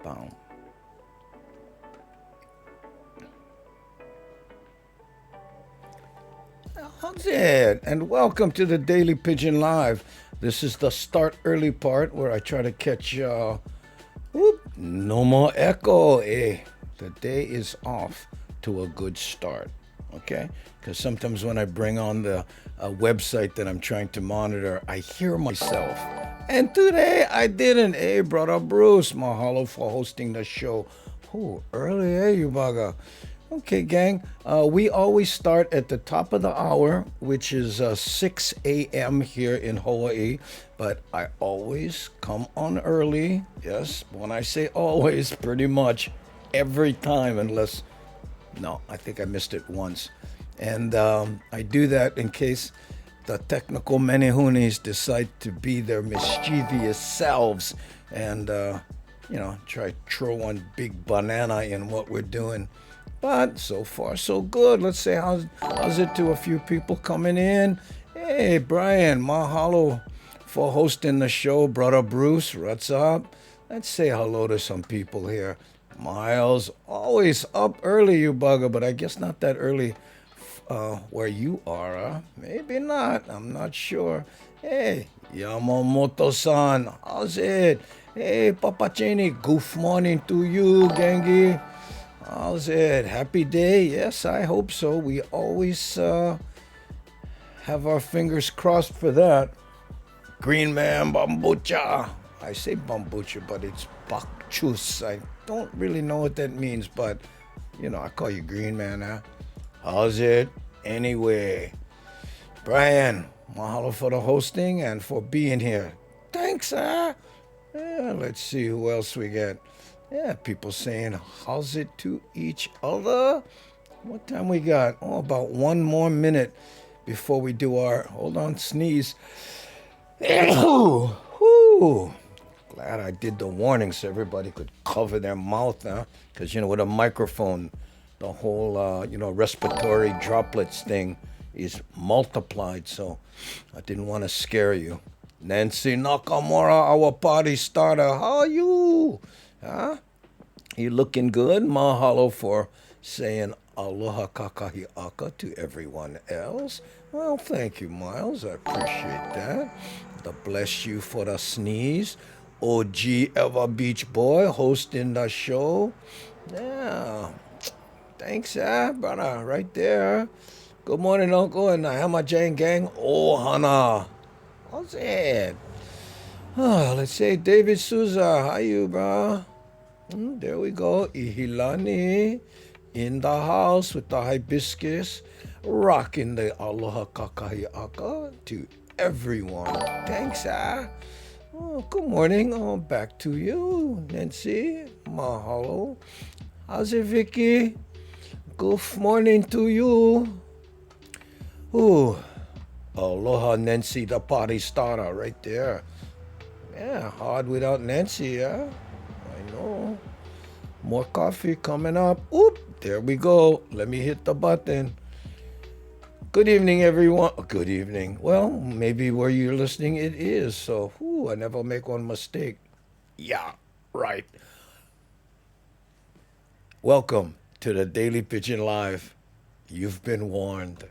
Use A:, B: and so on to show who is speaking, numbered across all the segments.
A: Boom. How's it? And welcome to the Daily Pigeon Live. This is the start early part where I try to catch no more echo. The day is off to a good start. Okay? Because sometimes when I bring on the website that I'm trying to monitor, I hear myself. And today I didn't. Hey, brother Bruce, mahalo for hosting the show. Oh, early, you bugger. Okay, gang. We always start at the top of the hour, which is 6 a.m. here in Hawaii. But I always come on early. Yes, when I say always, pretty much every time, unless, no, I think I missed it once. And I do that in case the technical menehunis decide to be their mischievous selves and, try to throw one big banana in what we're doing. But so far, so good. Let's say how's it to a few people coming in. Hey, Brian, mahalo for hosting the show. Brother Bruce, what's up? Let's say hello to some people here. Miles, always up early, you bugger, but I guess not that early where you are. Maybe not. I'm not sure. Hey, Yamamoto-san, how's it? Hey, Papa Cheney, good morning to you, Gengi. How's it? Happy day? Yes, I hope so. We always have our fingers crossed for that. Green man bambucha. I say bambucha, but it's bakchus. I don't really know what that means, but I call you green man, huh? How's it? Anyway, Brian, mahalo for the hosting and for being here. Thanks, huh? Yeah, let's see who else we get. Yeah, people saying how's it to each other. What time we got? Oh, about one more minute before we do our, hold on, sneeze. Whew. Glad I did the warning so everybody could cover their mouth now. Because, with a microphone, the whole, respiratory droplets thing is multiplied. So I didn't want to scare you. Nancy Nakamura, our party starter. How are you? Huh? You looking good? Mahalo for saying aloha kakahiaka to everyone else. Well, thank you, Miles. I appreciate that. The bless you for the sneeze. OG Eva Beach Boy hosting the show. Yeah. Thanks, brother. Right there. Good morning, Uncle, and Hama Jane Gang. Oh, Hana. How's it? Let's say David Souza. How you, bro? There we go. Ihilani in the house with the hibiscus. Rocking the aloha kakahiaka to everyone. Thanks, Oh, good morning. Oh, back to you, Nancy. Mahalo. How's it, Vicky? Good morning to you. Ooh. Aloha, Nancy, the party starter right there. Yeah, hard without Nancy, yeah? I know. More coffee coming up. Oop, there we go. Let me hit the button. Good evening, everyone. Good evening. Well, maybe where you're listening it is. So, I never make one mistake. Yeah, right. Welcome to the Daily Pigeon Live. You've been warned.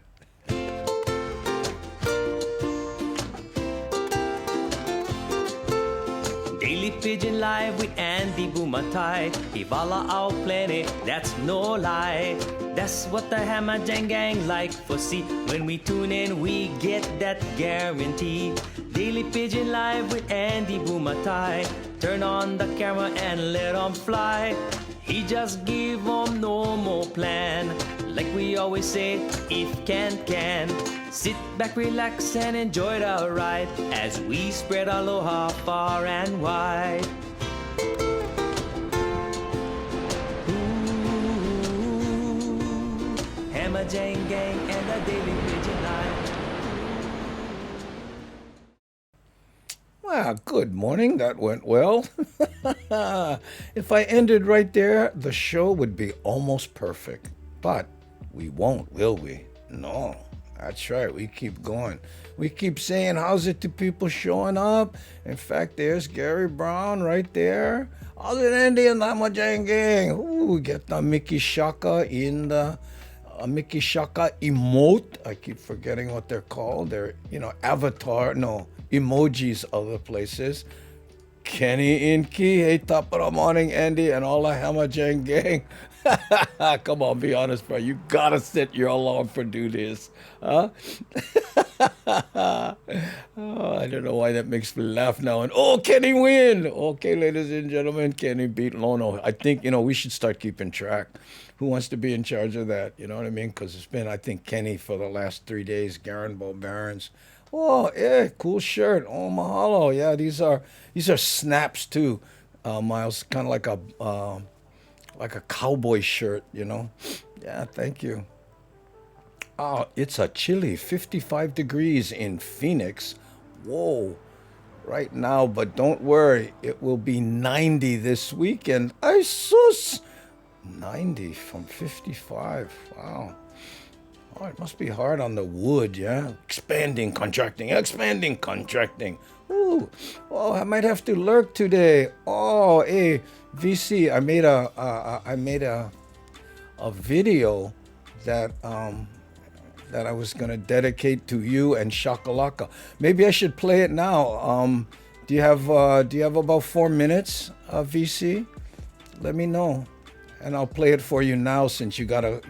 B: Daily Pigeon Live with Andy Bumatai. Ivala our planet, that's no lie. That's what the Hammer Jang Gang like for see. When we tune in, we get that guarantee. Daily Pigeon Live with Andy Bumatai. Turn on the camera and let 'em fly. He just give 'em no more plan. Like we always say, if can. Sit back, relax, and enjoy the ride as we spread aloha far and wide. Ooh, Hammer Jang Gang and the Daily Pigeon Live.
A: Well, good morning. That went well. If I ended right there, the show would be almost perfect. But we won't, will we? No. That's right. We keep going. We keep saying, how's it to people showing up? In fact, there's Gary Brown right there. How's it, Andy and the Hamajang gang? Ooh, get the Mickey Shaka in the Mickey Shaka emote. I keep forgetting what they're called. They're, avatar, no, emojis other places. Kenny Inky, hey, top of the morning, Andy, and all the Hamajang gang. Come on, be honest, bro. You gotta set your alarm for do this, huh? Oh, I don't know why that makes me laugh now. And Kenny win. Okay, ladies and gentlemen, Kenny beat Lono. I think we should start keeping track. Who wants to be in charge of that? You know what I mean? Because it's been, I think, Kenny for the last 3 days. Garen Barons. Oh, yeah, cool shirt. Oh, mahalo. Yeah, these are snaps too, Miles. Kind of like a cowboy shirt, Yeah, thank you. Oh, it's a chilly 55 degrees in Phoenix. Whoa, right now, but don't worry, it will be 90 this weekend. Ay sus! 90 from 55. Wow. Oh, it must be hard on the wood, yeah? Expanding, contracting. Ooh, oh, I might have to lurk today. Oh, hey, VC, I made a video that that I was gonna dedicate to you and Shakalaka. Maybe I should play it now. Do you have about 4 minutes, VC? Let me know, and I'll play it for you now since you gotta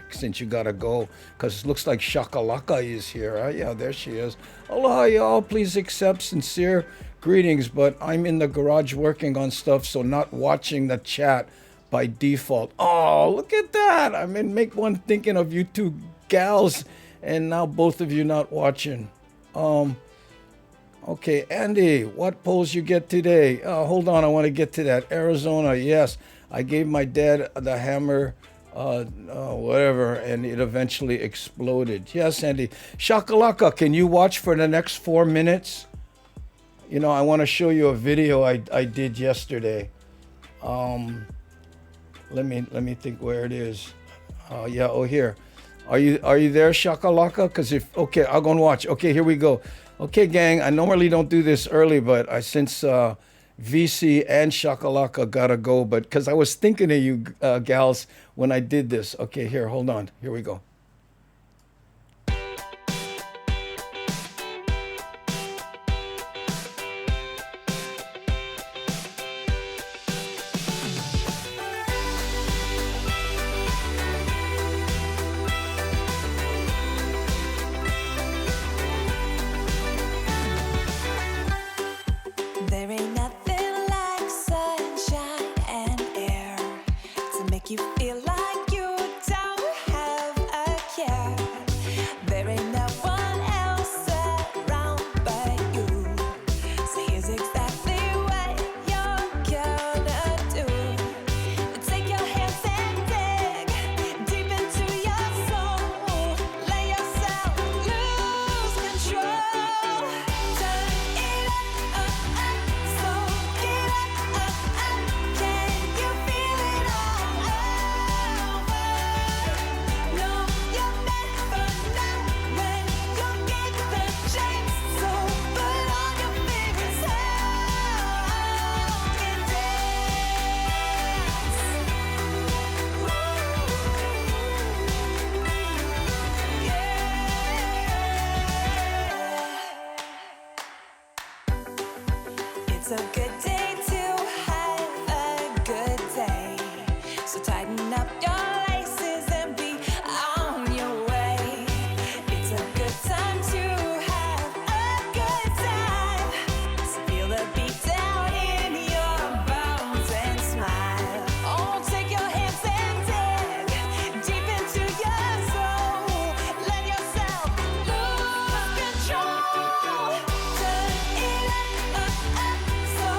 A: go, because it looks like Shakalaka is here. Right? Yeah, there she is. Aloha, y'all. Please accept sincere greetings, but I'm in the garage working on stuff, so not watching the chat by default. Oh, look at that. I mean, make one thinking of you two gals, and now both of you not watching. Okay, Andy, what polls you get today? Hold on, I want to get to that. Arizona, yes. I gave my dad the hammer, whatever, and it eventually exploded. Yes, Andy. Shakalaka, can you watch for the next 4 minutes? I want to show you a video I did yesterday. Let me think where it is. Here. Are you there, Shakalaka? Okay, I'll go and watch. Okay, here we go. Okay, gang, I normally don't do this early, but since VC and Shakalaka gotta go, but because I was thinking of you gals when I did this. Okay, here, hold on. Here we go.
C: There ain't nothing like sunshine and air to make you feel like you don't have a care. There ain't no one else around but you. So here's exactly what you're gonna do. Take your hands and dig deep into your soul. Let yourself lose control. Turn it up, so get up. Can you feel it all over? No, you'll never know when you get the chance. So put on your favorite song and dance. It's a good day to have a good day. So tighten up your laces and be on your way. It's a good time to have a good time. So feel the beat down in your bones and smile. Oh, take your hands and dig deep into your soul. Let yourself lose control. Turn it up, so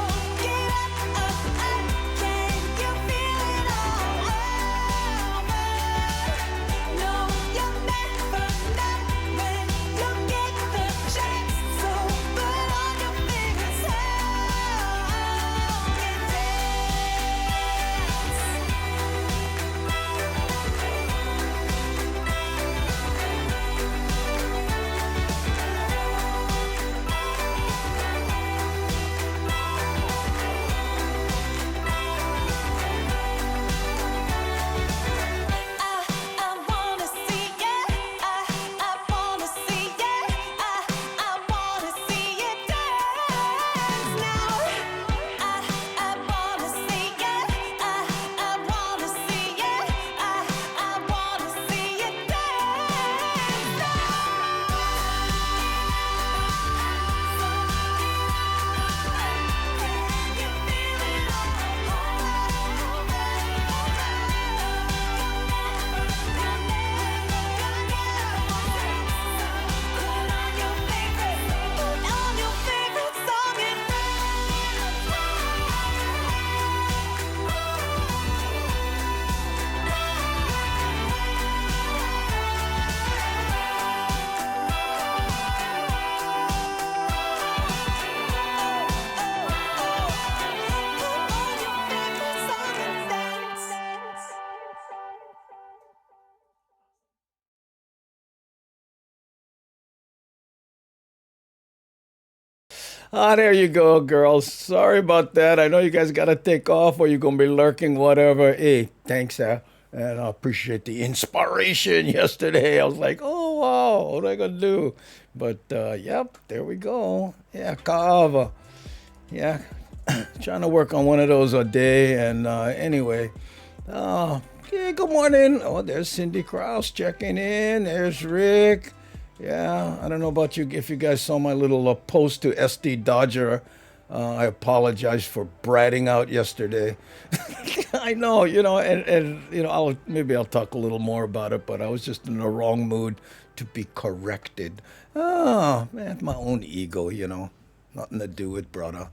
A: Ah, there you go, girls. Sorry about that. I know you guys got to take off or you're going to be lurking, whatever. Hey, thanks, and I appreciate the inspiration yesterday. I was like, oh, wow, what am I going to do? But, yep, there we go. Yeah, kava. Yeah, trying to work on one of those a day. And anyway, yeah, good morning. Oh, there's Cindy Krause checking in. There's Rick. Yeah, I don't know about you if you guys saw my little post to SD Dodger. I apologize for bratting out yesterday. I know, and maybe I'll talk a little more about it, but I was just in the wrong mood to be corrected. Oh, man, my own ego, nothing to do with brother.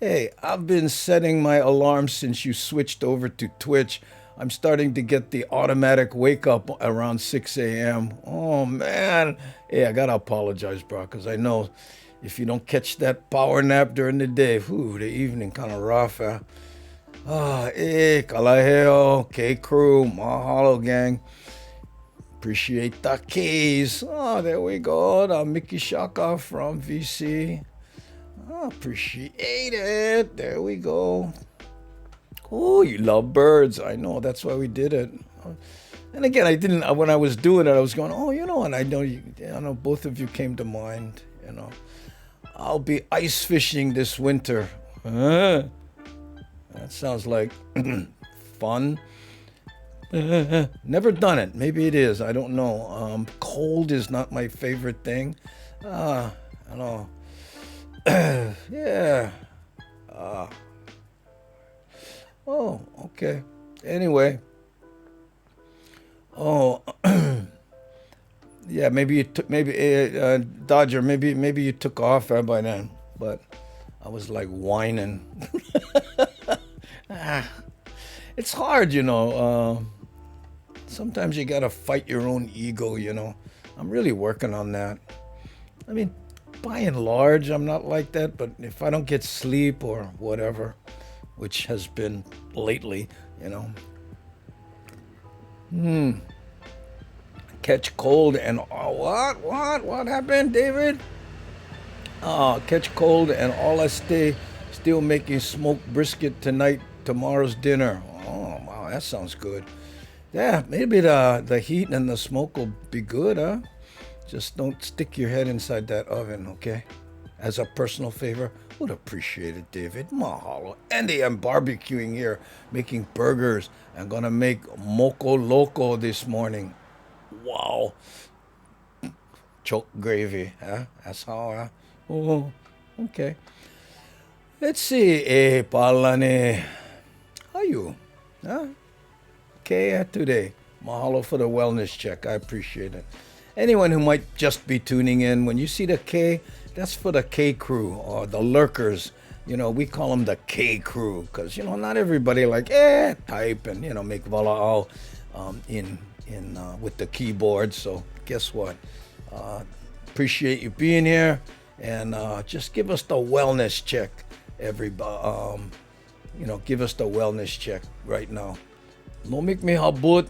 A: Hey, I've been setting my alarm since you switched over to Twitch. I'm starting to get the automatic wake up around 6 a.m. Oh, man. Hey, I got to apologize, bro, because I know if you don't catch that power nap during the day, the evening kind of rough. Hey, Kalaheo, K-Crew, mahalo, gang. Appreciate the keys. Oh, there we go. The Mickey Shaka from VC. Oh, appreciate it. There we go. Oh, you love birds. I know. That's why we did it. And again, I didn't. When I was doing it, I was going, and I know both of you came to mind. I'll be ice fishing this winter. That sounds like fun. Never done it. Maybe it is. I don't know. Cold is not my favorite thing. I don't know. Yeah. Oh, okay. Anyway. Oh, yeah. Maybe you took. Dodger. Maybe you took off by then. But I was like whining. It's hard, Sometimes you gotta fight your own ego, I'm really working on that. I mean, by and large, I'm not like that, but if I don't get sleep or whatever, which has been lately, catch cold and what happened, David? Catch cold and all I still making smoked brisket tonight, tomorrow's dinner. Oh, wow, that sounds good. Yeah, maybe the heat and the smoke will be good, huh? Just don't stick your head inside that oven, okay? As a personal favor, would appreciate it, David. Mahalo. Andy, I'm barbecuing here, making burgers. I'm gonna make moco loco this morning. Wow. Choke gravy, huh? That's how, huh? Oh, okay. Let's see. Palane. How you? Huh? Okay, today. Mahalo for the wellness check. I appreciate it. Anyone who might just be tuning in, when you see the K, that's for the K crew or the lurkers. We call them the K crew because, not everybody type and, make vala'au in with the keyboard. So guess what? Appreciate you being here and just give us the wellness check, everybody. Give us the wellness check right now. No make me habut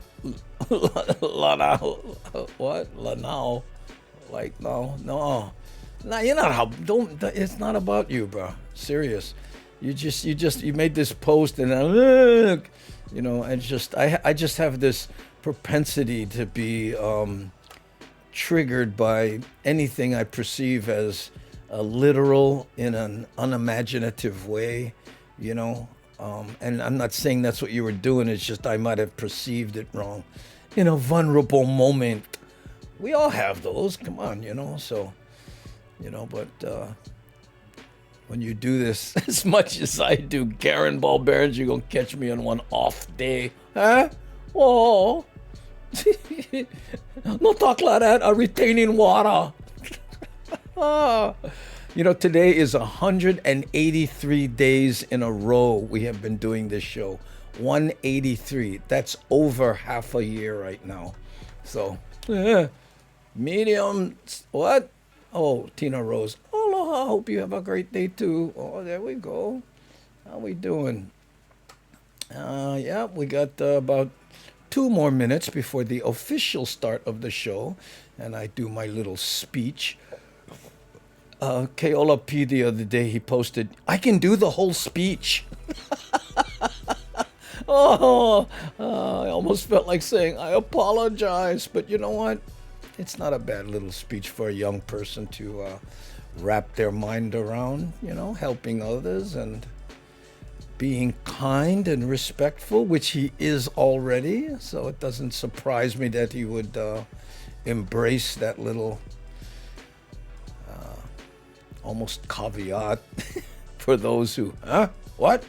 A: what? Lanao. Like no. Nah, you're not don't it's not about you, bro. Serious. You made this post and I just have this propensity to be triggered by anything I perceive as literal in an unimaginative way, and I'm not saying that's what you were doing. It's just I might have perceived it wrong. In a vulnerable moment. We all have those. Come on, So, but when you do this as much as I do, Karen Ball Barons, you're going to catch me on one off day. Huh? Oh. No talk like that. I'm retaining water. Today is 183 days in a row we have been doing this show. 183. That's over half a year right now. So, medium. What? Oh, Tina Rose. Aloha. Hope you have a great day too. Oh, there we go. How we doing? Yeah, we got about 2 more minutes before the official start of the show, and I do my little speech. Keola P the other day, he posted, I can do the whole speech. Oh, I almost felt like saying, I apologize. But you know what? It's not a bad little speech for a young person to wrap their mind around, helping others and being kind and respectful, which he is already. So it doesn't surprise me that he would embrace that little almost caveat for those who, what?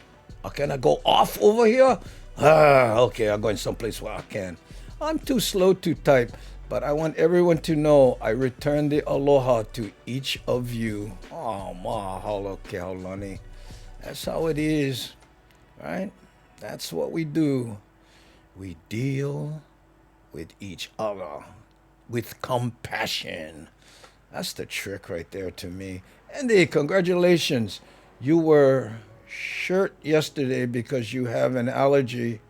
A: Can I go off over here? Okay, I'm going someplace where I can. I'm too slow to type, but I want everyone to know I return the aloha to each of you. Oh, mahalo ke haulani. That's how it is, right? That's what we do. We deal with each other with compassion. That's the trick right there to me. Andy, congratulations. You were short yesterday because you have an allergy.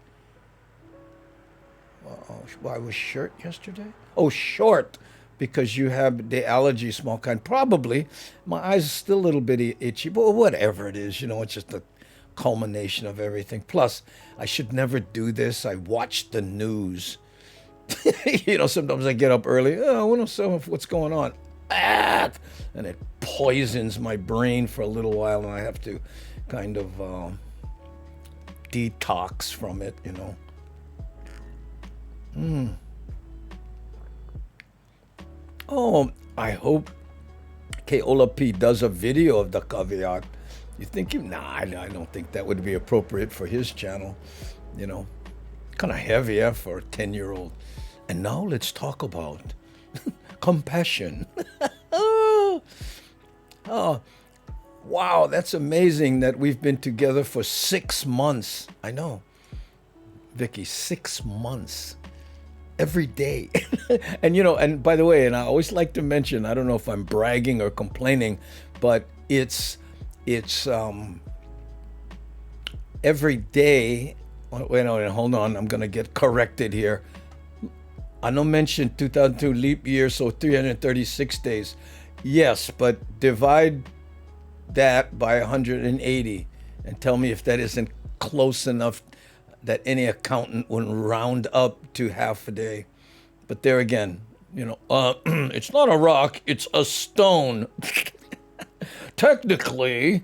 A: Why was short yesterday? Oh, short because you have the allergy, small kind. Probably. My eyes are still a little bit itchy, but whatever it is, it's just a culmination of everything. Plus, I should never do this. I watch the news. Sometimes I get up early. I want to know what's going on. And it poisons my brain for a little while, and I have to kind of detox from it, Oh, I hope Keola P does a video of the caveat. You think I don't think that would be appropriate for his channel, Kind of heavy for a 10-year-old. And now let's talk about compassion. Oh, wow, that's amazing that we've been together for 6 months. I know, Vicky, 6 months. Every day. And by the way, and I always like to mention, I don't know if I'm bragging or complaining, but it's every day. Wait, hold on, I'm going to get corrected here. I know mentioned 2002 leap year, so 336 days. Yes, but divide that by 180 and tell me if that isn't close enough that any accountant wouldn't round up to half a day. But there again, it's not a rock, it's a stone. Technically,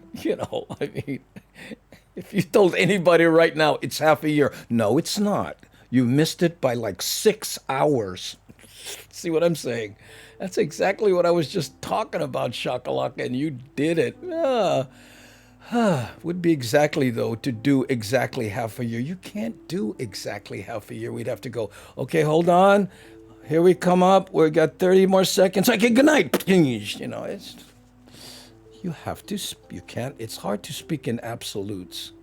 A: if you told anybody right now it's half a year, no, it's not. You missed it by like 6 hours. See what I'm saying? That's exactly what I was just talking about, Shakalaka, and you did it. Would be exactly, though, to do exactly half a year. You can't do exactly half a year. We'd have to go, okay, hold on. Here we come up. We got 30 more seconds. Okay, good night. You have to, you can't, it's hard to speak in absolutes.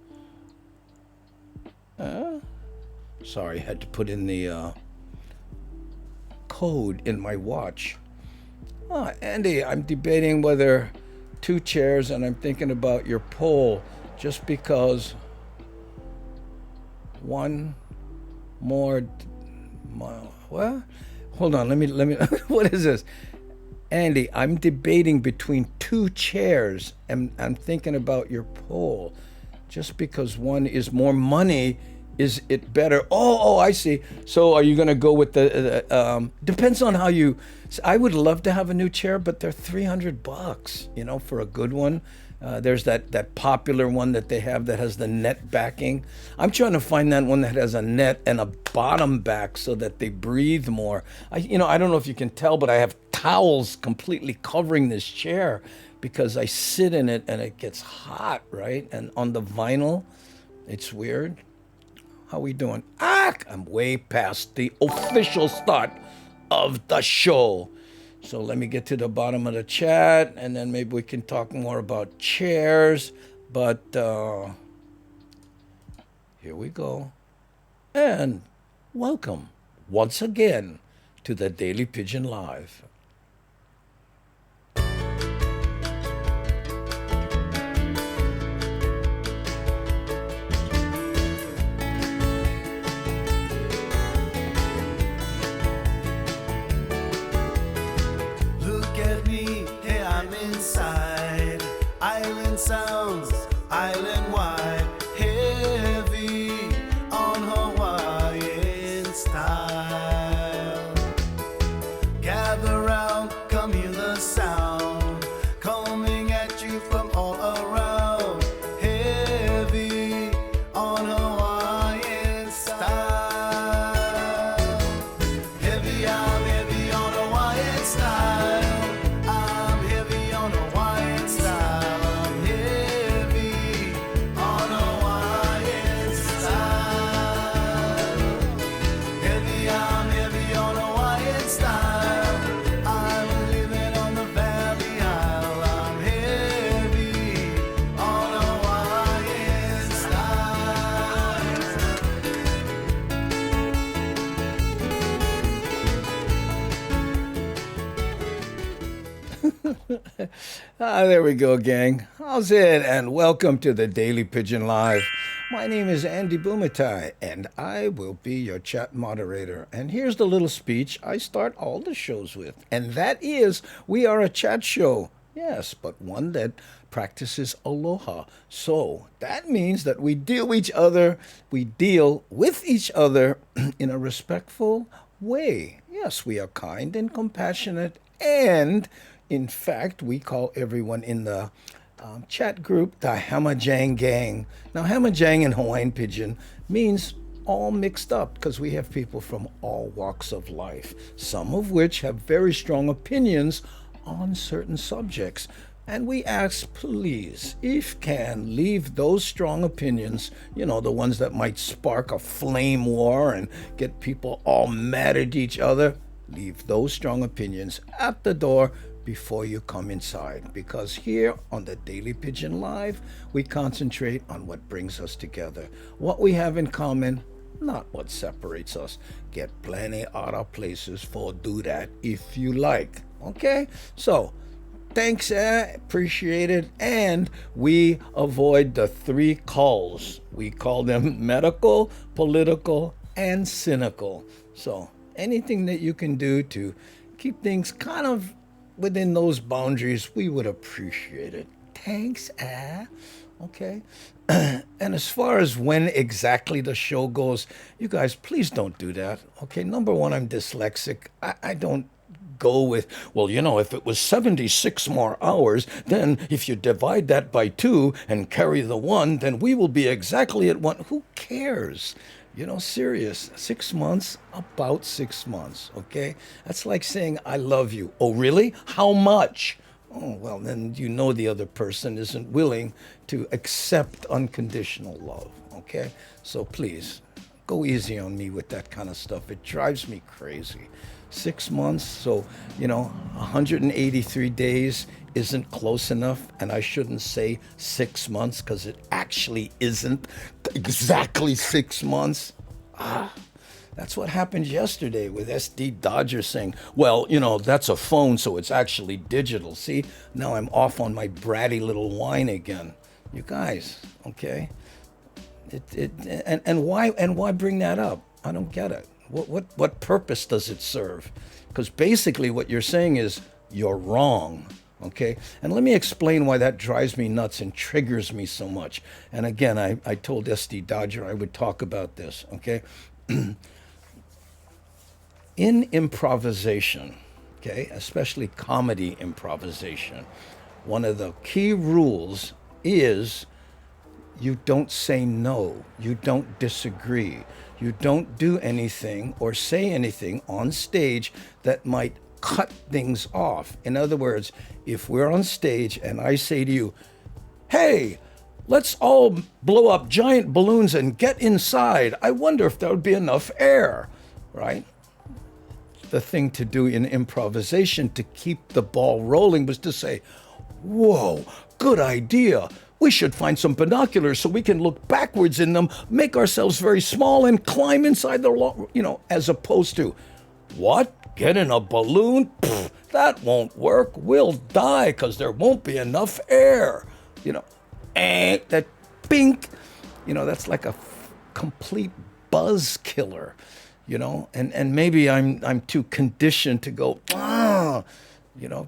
A: Sorry, I had to put in the code in my watch. Andy, I'm debating whether 2 chairs, and I'm thinking about your poll, just because one more. Well, hold on. Let me. What is this, Andy? I'm debating between 2 chairs, and I'm thinking about your poll, just because one is more money. Is it better? Oh, I see. So are you going to go with the, depends on how you, I would love to have a new chair, but they're $300, for a good one. There's that popular one that they have that has the net backing. I'm trying to find that one that has a net and a bottom back so that they breathe more. I don't know if you can tell, but I have towels completely covering this chair because I sit in it and it gets hot, right? And on the vinyl, it's weird. How we doing? I'm way past the official start of the show. So let me get to the bottom of the chat, and then maybe we can talk more about chairs. But here we go. And welcome once again to the Daily Pidgin Live.
D: Look at me, hey, I'm inside. island wide, heavy on Hawaiian style. Gather round, come hear the sound coming at you from all around. Heavy on Hawaiian style. Heavy, I'm heavy on Hawaiian style. I'm heavy on Hawaiian style. I'm heavy on Hawaiian style. Heavy, I'm heavy on Hawaiian style. I'm living on the Valley Isle. I'm heavy on Hawaiian style.
A: There we go, gang. How's it? And welcome to the Daily Pigeon Live. My name is Andy Bumatai, and I will be your chat moderator. And here's the little speech I start all the shows with, and that is, we are a chat show. Yes, but one that practices aloha. So that means that we deal with each other in a respectful way. Yes, we are kind and compassionate, and in fact, we call everyone in the chat group the Hamajang Gang. Now, Hamajang in Hawaiian Pidgin means all mixed up because we have people from all walks of life, some of which have very strong opinions on certain subjects. And we ask, please, if can, leave those strong opinions, the ones that might spark a flame war and get people all mad at each other, leave those strong opinions at the door before you come inside, because here on the Daily Pigeon Live, we concentrate on what brings us together, what we have in common, not what separates us. Get plenty other places for do that if you like. Okay? So, thanks, appreciate it. And we avoid the three calls. We call them medical, political, and cynical. So, anything that you can do to keep things kind of within those boundaries, we would appreciate it. Thanks, okay. And as far as when exactly the show goes, you guys, please don't do that. Okay, number one, I'm dyslexic. I don't go with, if it was 76 more hours, then if you divide that by 2 and carry the 1, then we will be exactly at 1. Who cares? Serious. 6 months, about 6 months, okay? That's like saying, I love you. Oh, really? How much? Oh, well, then the other person isn't willing to accept unconditional love, okay? So please, go easy on me with that kind of stuff. It drives me crazy. 6 months, so, 183 days isn't close enough, and I shouldn't say 6 months because it actually isn't exactly 6 months. That's what happened yesterday with SD Dodger saying, that's a phone, so it's actually digital. See, now I'm off on my bratty little whine again. You guys, okay? And why bring that up? I don't get it. What purpose does it serve? Because basically what you're saying is you're wrong. Okay, and let me explain why that drives me nuts and triggers me so much. And again, I told SD Dodger I would talk about this. Okay, in improvisation, okay, especially comedy improvisation, one of the key rules is you don't say no, you don't disagree, you don't do anything or say anything on stage that might cut things off. In other words, if we're on stage and I say to you, hey, let's all blow up giant balloons and get inside, I wonder if there would be enough air, right? The thing to do in improvisation to keep the ball rolling was to say, whoa, good idea. We should find some binoculars so we can look backwards in them, make ourselves very small and climb inside the, as opposed to, what? Get in a balloon? Pfft, that won't work. We'll die because there won't be enough air. That bink, that's like a complete buzz killer, and maybe I'm too conditioned to go,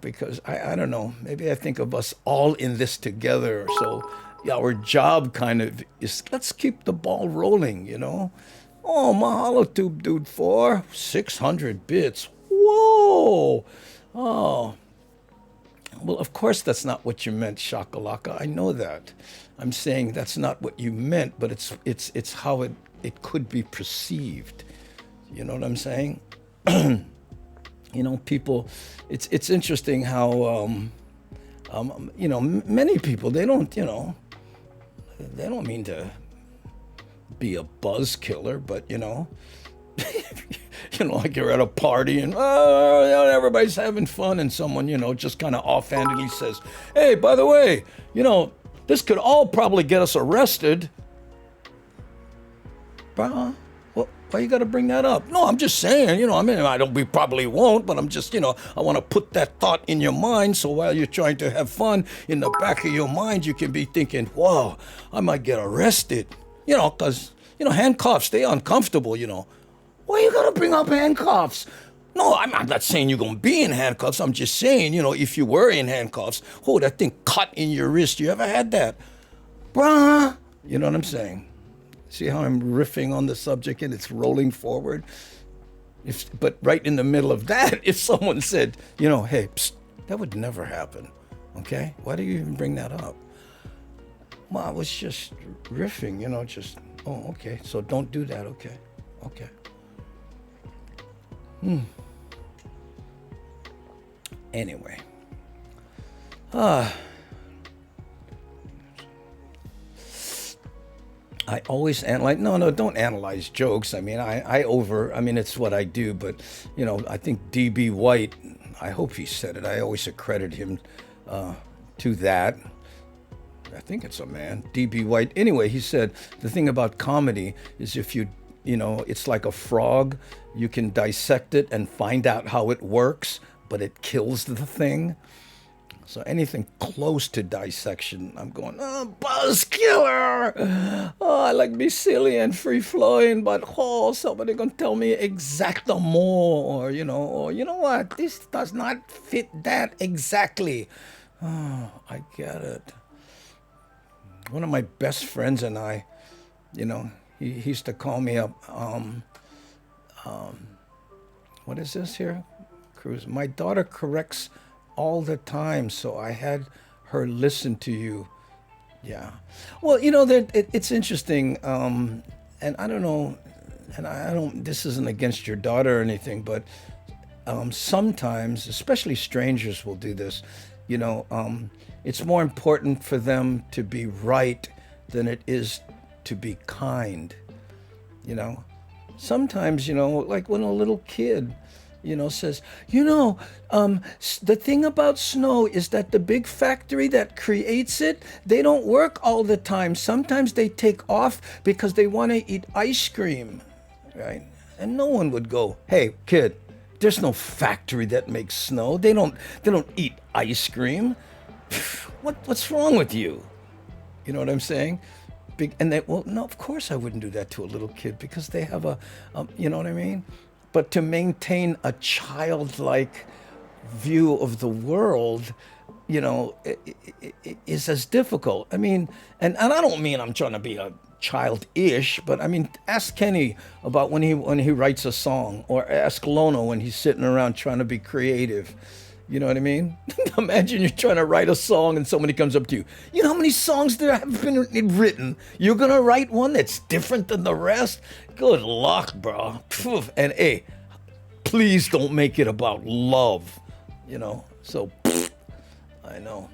A: because I don't know, maybe I think of us all in this together. So our job kind of is, let's keep the ball rolling, you know. Oh, mahalo tube dude for 600 bits. Whoa. Oh. Well, of course that's not what you meant, Shakalaka. I know that. I'm saying that's not what you meant, but it's how it could be perceived. You know what I'm saying? You know, people, it's interesting how you know, many people, they don't, you know, they don't mean to be a buzz killer, but you know, you know, like you're at a party and oh, you know, everybody's having fun, and someone, you know, just kind of offhandedly says, "Hey, by the way, you know, this could all probably get us arrested." Bruh, why you got to bring that up? No, I'm just saying, you know, I mean, we probably won't, but I'm just, you know, I want to put that thought in your mind, so while you're trying to have fun, in the back of your mind, you can be thinking, "Whoa, I might get arrested," you know, because, you know, handcuffs, they uncomfortable, you know. Why you gotta bring up handcuffs? No, I'm not saying you're gonna be in handcuffs. I'm just saying, you know, if you were in handcuffs, oh, that thing cut in your wrist. You ever had that? Bruh. You know what I'm saying? See how I'm riffing on the subject and it's rolling forward? But right in the middle of that, if someone said, you know, "Hey, psst, that would never happen," okay? Why do you even bring that up? Well, I was just riffing, you know, just, oh, okay, so don't do that, okay, okay. Anyway. I always analyze. No, don't analyze jokes. I mean, I mean, it's what I do, but, you know, I think D.B. White, I hope he said it. I always accredit him to that. I think it's a man, D.B. White. Anyway, he said the thing about comedy is if you know, it's like a frog. You can dissect it and find out how it works, but it kills the thing. So anything close to dissection, I'm going, oh, buzz killer. Oh, I like be silly and free flowing, but oh, somebody gonna tell me exactamo, or you know what, this does not fit that exactly. Oh, I get it. One of my best friends and I, you know, he used to call me up. What is this here? Cruz. My daughter corrects all the time, so I had her listen to you. Yeah. Well, you know, it's interesting, and I don't know, and I don't. This isn't against your daughter or anything, but sometimes, especially strangers, will do this. You know, it's more important for them to be right than it is to be kind. You know, sometimes, you know, like when a little kid, you know, says, you know, the thing about snow is that the big factory that creates it, they don't work all the time. Sometimes they take off because they want to eat ice cream, right? And no one would go, "Hey, kid, there's no factory that makes snow. They don't eat ice cream. What's wrong with you?" You know what I'm saying? And they, well, no, of course I wouldn't do that to a little kid because they have you know what I mean? But to maintain a childlike view of the world, you know, is as difficult. I mean, and I don't mean I'm trying to be a childish, but I mean, ask Kenny about when he writes a song, or ask Lono when he's sitting around trying to be creative. You know what I mean? Imagine you're trying to write a song and somebody comes up to you. You know how many songs there have been written? You're going to write one that's different than the rest? Good luck, bro. And hey, please don't make it about love, you know? So, I know.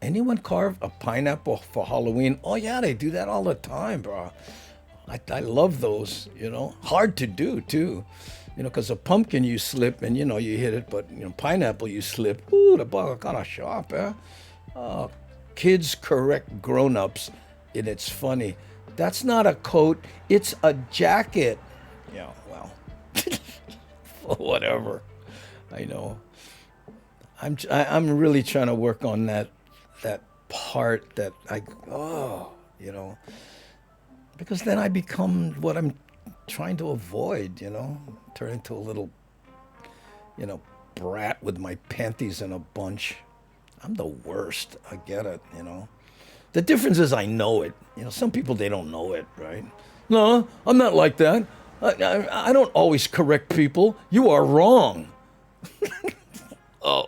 A: Anyone carve a pineapple for Halloween? Oh, yeah, they do that all the time, bro. I love those, you know? Hard to do, too. You know, because a pumpkin you slip and, you know, you hit it, but, you know, pineapple you slip. Ooh, the ball kind of sharp, eh? Kids correct grown-ups, and it's funny. That's not a coat, it's a jacket. Yeah, well, whatever. I know. I'm really trying to work on that part that you know, because then I become what I'm trying to avoid, you know, turn into a little, you know, brat with my panties in a bunch. I'm the worst. I get it, you know. The difference is I know it. You know, some people, they don't know it, right? No, I'm not like that. I don't always correct people. You are wrong.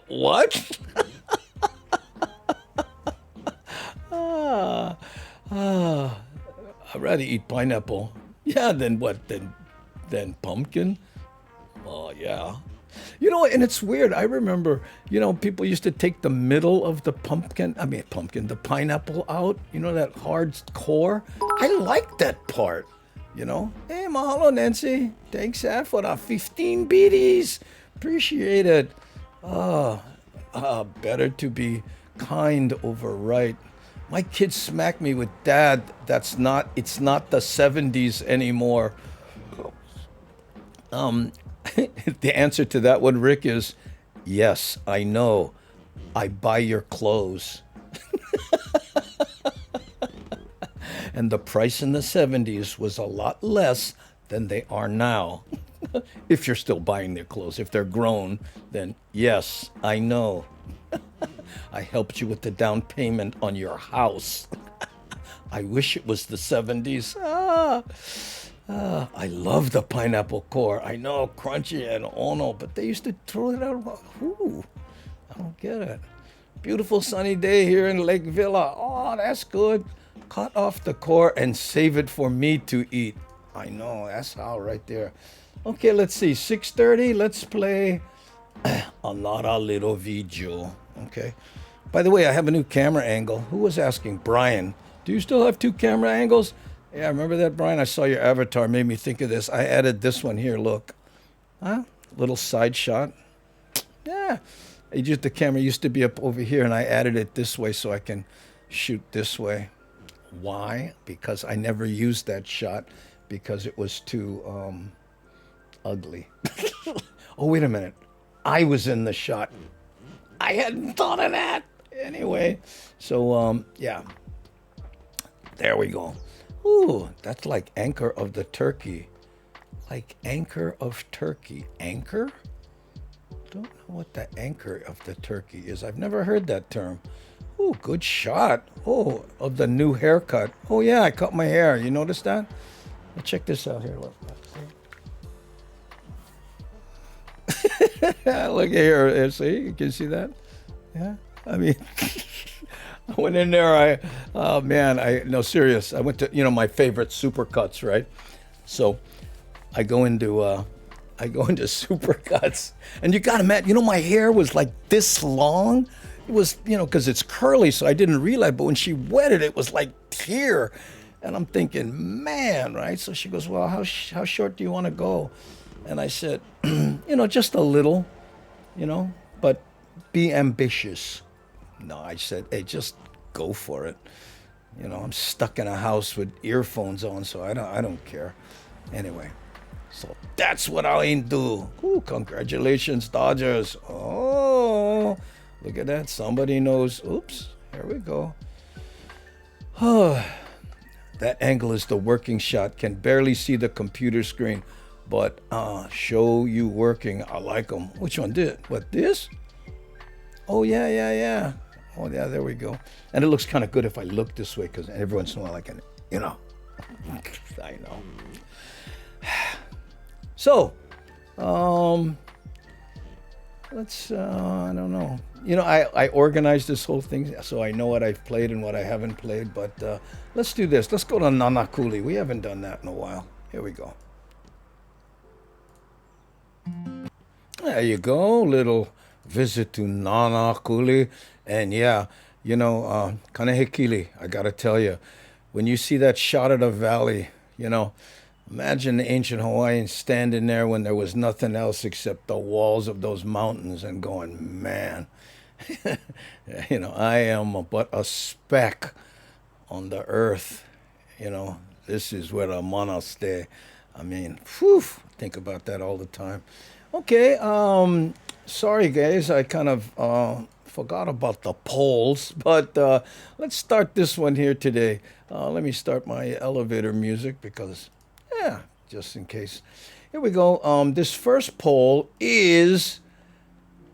A: What? I'd rather eat pineapple. Yeah, then what? Then pumpkin? Oh, yeah. You know, and it's weird. I remember, people used to take the middle of the the pineapple out, that hard core. I like that part, Hey, mahalo, Nancy. Thanks, for the 15 BDs. Appreciate it. Better to be kind over right. My kids smack me with, Dad, it's not the 70s anymore. The answer to that one, Rick, is yes, I know. I buy your clothes. And the price in the 70s was a lot less than they are now. If you're still buying their clothes. If they're grown, then yes, I know. I helped you with the down payment on your house. I wish it was the 70s. I love the pineapple core. I know, crunchy and ono, but they used to throw it out. Ooh, I don't get it. Beautiful sunny day here in Lake Villa. Oh, that's good. Cut off the core and save it for me to eat. I know, that's how right there. Okay, let's see. 6:30. Let's play another little video. Okay. By the way, I have a new camera angle. Who was asking? Brian. Do you still have 2 camera angles? Yeah, remember that, Brian? I saw your avatar, made me think of this. I added this one here, look. Huh? Little side shot. Yeah. The camera used to be up over here, and I added it this way so I can shoot this way. Why? Because I never used that shot because it was too ugly. Oh, wait a minute. I was in the shot. I hadn't thought of that. Anyway, so, yeah. There we go. Ooh, that's like anchor of the turkey. Like anchor of turkey. Anchor? Don't know what the anchor of the turkey is. I've never heard that term. Ooh, good shot. Oh, of the new haircut. Oh, yeah, I cut my hair. You notice that? Well, check this out here. Look. Look here. See? You can see that? Yeah? I mean... I went in there, no, serious. I went to, my favorite Supercuts, right? So I go into Supercuts, and you gotta imagine, my hair was like this long. It was, because it's curly, so I didn't realize, but when she wetted it was like here. And I'm thinking, man, right? So she goes, well, how short do you want to go? And I said, just a little, but be ambitious. No, I said, hey, just go for it. I'm stuck in a house with earphones on, so I don't care. Anyway, so that's what I'll aim do. Ooh, congratulations, Dodgers. Oh, look at that. Somebody knows. Oops, here we go. Oh, that angle is the working shot. Can barely see the computer screen, but show you working. I like them. Which one did? What, this? Oh, yeah. Oh, yeah, there we go. And it looks kind of good if I look this way, because every once in a while I can, I know. So, let's, I don't know. I organized this whole thing, so I know what I've played and what I haven't played, but let's do this. Let's go to Nanakuli. We haven't done that in a while. Here we go. There you go, little visit to Nanakuli. And yeah, Kanehekili, I gotta tell you, when you see that shot of the valley, imagine the ancient Hawaiians standing there when there was nothing else except the walls of those mountains and going, man, I am but a speck on the earth. This is where the mana stay. I mean, think about that all the time. Okay, sorry guys, I kind of forgot about the polls, but let's start this one here today. Let me start my elevator music because, just in case. Here we go. This first poll is,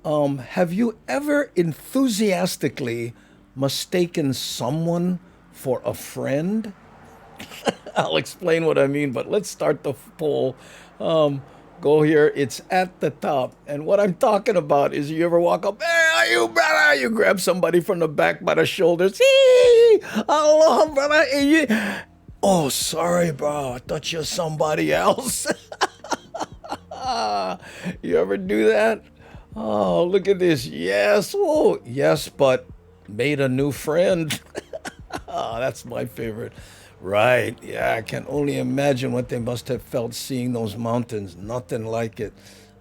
A: have you ever enthusiastically mistaken someone for a friend? I'll explain what I mean, but let's start the poll. Go here. It's at the top. And what I'm talking about is you ever walk up, hey, are you brother? You grab somebody from the back by the shoulders. Hey, hello, brother. Hey, oh, sorry, bro. I thought you're somebody else. You ever do that? Oh, look at this. Yes. Oh, yes, but made a new friend. Oh, that's my favorite. Right. Yeah, I can only imagine what they must have felt seeing those mountains. Nothing like it.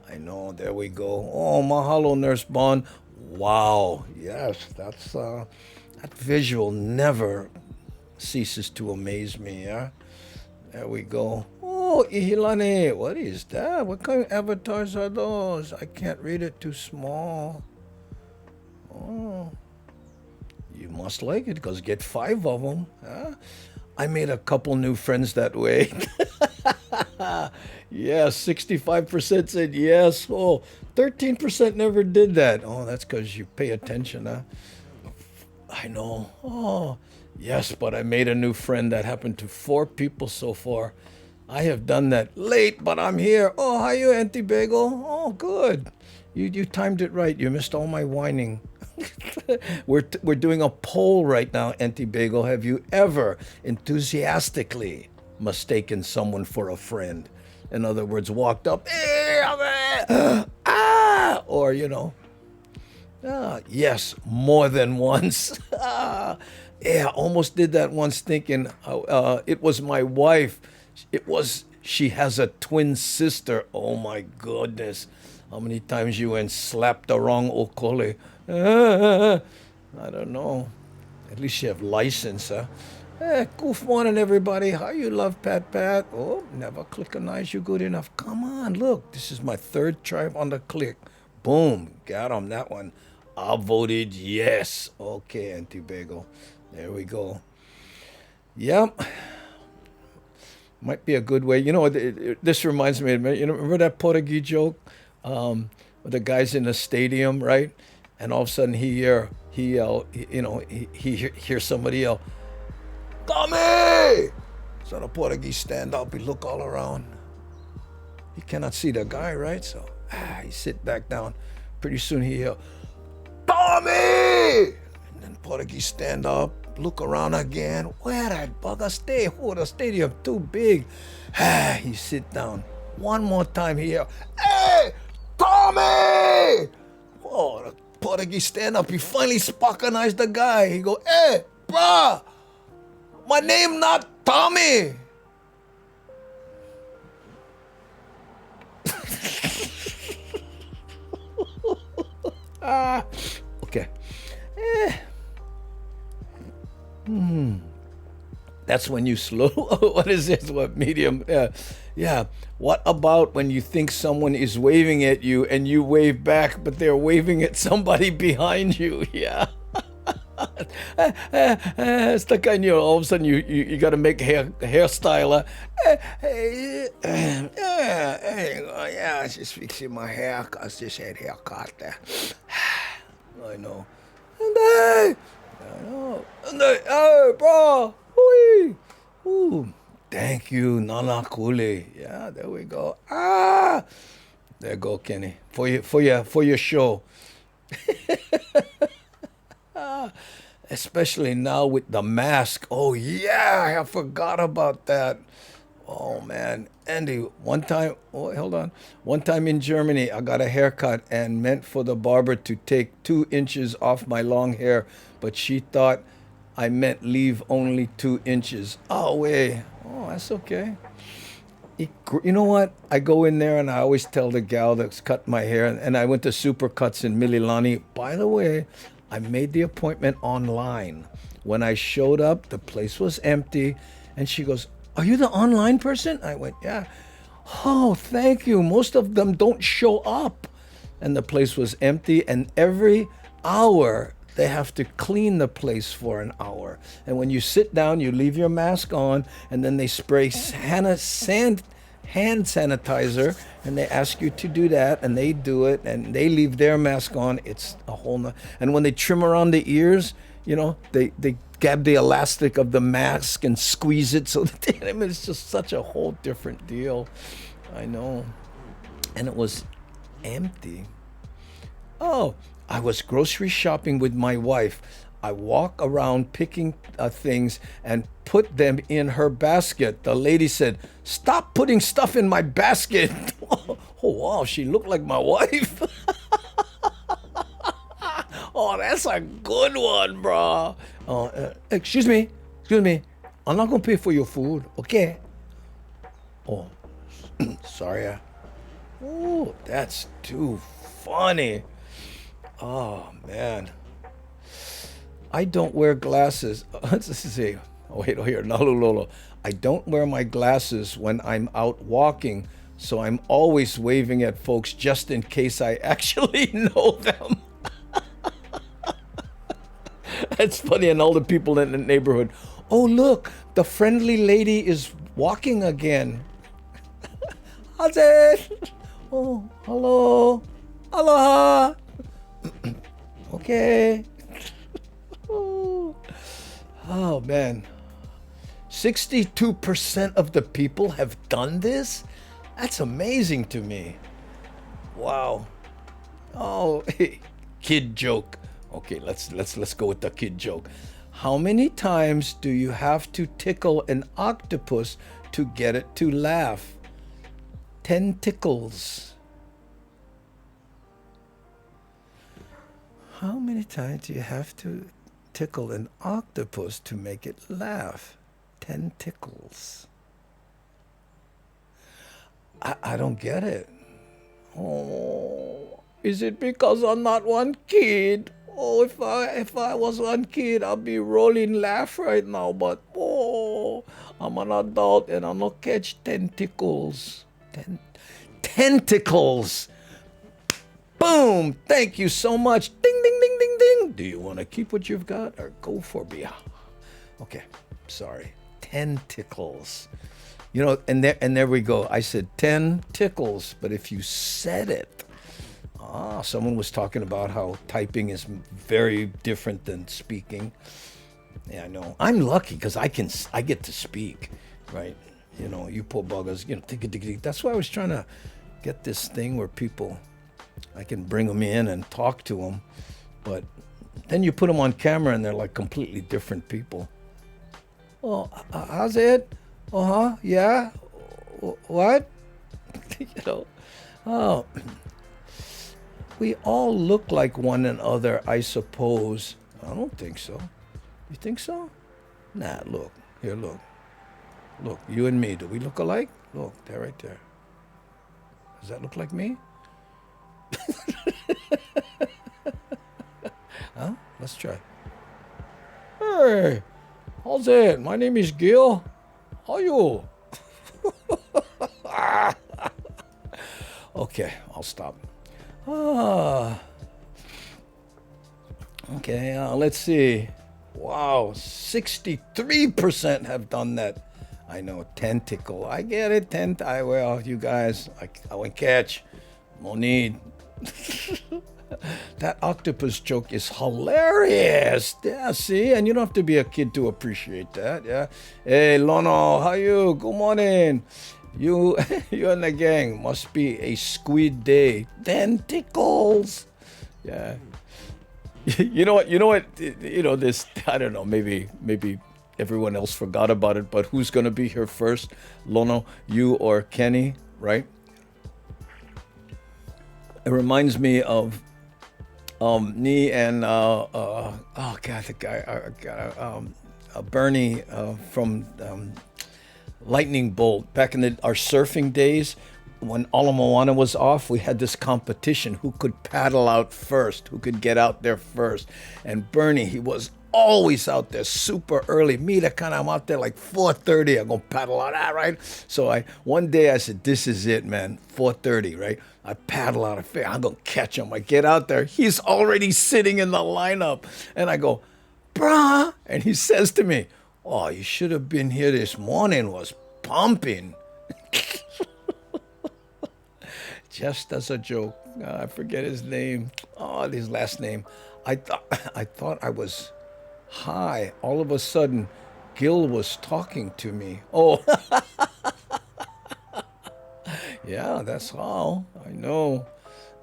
A: I know. There we go. Oh, mahalo, Nurse Bond. Wow. Yes, that's that visual never ceases to amaze me. Yeah. There we go. Oh, Ihilane. What is that? What kind of avatars are those? I can't read it, too small. Oh. You must like it because get 5 of them. Huh? I made a couple new friends that way. Yeah, 65% said yes. Oh, 13% never did that. Oh, that's because you pay attention, huh? I know. Oh, yes, but I made a new friend that happened to 4 people so far. I have done that late, but I'm here. Oh, how you, Auntie Bagel? Oh, good. You timed it right. You missed all my whining. We're doing a poll right now, Auntie Bagel. Have you ever enthusiastically mistaken someone for a friend? In other words, walked up, or yes, more than once. Yeah, almost did that once thinking it was my wife. She has a twin sister. Oh my goodness. How many times you went slapped the wrong okole? I don't know. At least you have license, huh? Good morning, everybody. How you love Pat Pat? Oh, never click on eyes. You good enough. Come on, look. This is my 3rd try on the click. Boom. Got him, that one. I voted yes. Okay, Auntie Bagel. There we go. Yep. Might be a good way. This reminds me of, remember that Portuguese joke? Where the guy's in the stadium, right? And all of a sudden he hears somebody yell, Tommy! So the Portuguese stand up, he look all around. He cannot see the guy, right? So he sit back down. Pretty soon he yell, Tommy! And then Portuguese stand up, look around again. Where that bugger stay? Oh, the stadium too big. He sit down. One more time he yell, hey! Tommy! Oh, the Portuguese stand up. He finally sparkanized the guy. He go, hey, bruh, my name not Tommy. Okay. That's when you slow. What is this? What medium? Yeah. What about when you think someone is waving at you and you wave back, but they're waving at somebody behind you? Yeah. It's the kind all of a sudden you got to make hairstyle. Yeah, I just fixing my hair. I just had haircut there. I know. I know. Hey, bro. Ooh, thank you, Nana Kule. Yeah, there we go. There go, Kenny. For your show. Especially now with the mask. Oh yeah, I forgot about that. Oh man, Andy. One time in Germany, I got a haircut and meant for the barber to take 2 inches off my long hair, but she thought I meant leave only 2 inches. Oh, wait. Oh, that's okay. You know what? I go in there and I always tell the gal that's cut my hair, and I went to Supercuts in Mililani. By the way, I made the appointment online. When I showed up, the place was empty, and she goes, are you the online person? I went, yeah. Oh, thank you. Most of them don't show up. And the place was empty, and every hour they have to clean the place for an hour. And when you sit down, you leave your mask on, and then they spray hand sanitizer, and they ask you to do that, and they do it, and they leave their mask on. It's a whole and when they trim around the ears, they grab the elastic of the mask and squeeze it. So I mean, it's just such a whole different deal. I know. And it was empty. Oh, I was grocery shopping with my wife. I walk around picking things and put them in her basket. The lady said, "Stop putting stuff in my basket." Oh, wow, she looked like my wife. Oh, that's a good one, bro. Excuse me. I'm not going to pay for your food, okay? Oh, sorry. Oh, that's too funny. Oh, man. I don't wear glasses. Let's see. Oh, wait, here. Nalulolo. I don't wear my glasses when I'm out walking, so I'm always waving at folks just in case I actually know them. That's funny. And all the people in the neighborhood, oh, look, the friendly lady is walking again. How's it? Oh, hello. Aloha. Okay. Oh, man. 62% of the people have done this? That's amazing to me. Wow. Oh, kid joke. Okay, let's go with the kid joke. How many times do you have to tickle an octopus to get it to laugh? 10 tickles. How many times do you have to tickle an octopus to make it laugh? 10 tickles. I don't get it. Oh, is it because I'm not one kid? Oh, if I was one kid, I'd be rolling laugh right now. But oh, I'm an adult and I'm not catch tentacles. Tentacles. Boom! Thank you so much. Ding, ding, ding, ding, ding. Do you want to keep what you've got or go for beer? Okay, sorry. Tentacles. You know, and there we go. I said 10 tickles, but if you said it, someone was talking about how typing is very different than speaking. Yeah, I know. I'm lucky because I get to speak, right? You know, you poor buggers, you know, that's why I was trying to get this thing where people, I can bring them in and talk to them, but then you put them on camera and they're like completely different people. Oh, how's it? Yeah. What? You know, oh, we all look like one another, I suppose. I don't think so. You think so? Nah, look. Here, look. Look, you and me, do we look alike? Look, they're right there. Does that look like me? Huh? Let's try. Hey, how's it? My name is Gil. How are you? Okay, I'll stop. Okay, let's see. Wow, 63% have done that. I know, tentacle. I get it, well, you guys, I won't catch. No need. That octopus joke is hilarious. Yeah, see? And you don't have to be a kid to appreciate that, yeah? Hey, Lono, how you? Good morning. You and the gang must be a squid day. Tentacles. Yeah. You know what, this, I don't know, maybe everyone else forgot about it, but who's going to be here first? Lono, you or Kenny, right? It reminds me of me and the guy, Bernie from Lightning Bolt. Back in our surfing days, when Ala Moana was off, we had this competition who could paddle out first, who could get out there first. And Bernie, he was always out there super early. Me, I'm out there like 4:30. I'm gonna paddle out, right? So one day I said, this is it, man. 4:30, right? I paddle out of fair. I'm gonna catch him. I get out there. He's already sitting in the lineup, and I go, brah, and he says to me, oh, you should have been here this morning. Was pumping. Just as a joke. I forget his name. Oh, his last name. I thought I was Hi. All of a sudden, Gil was talking to me. Oh, yeah, that's all. I know.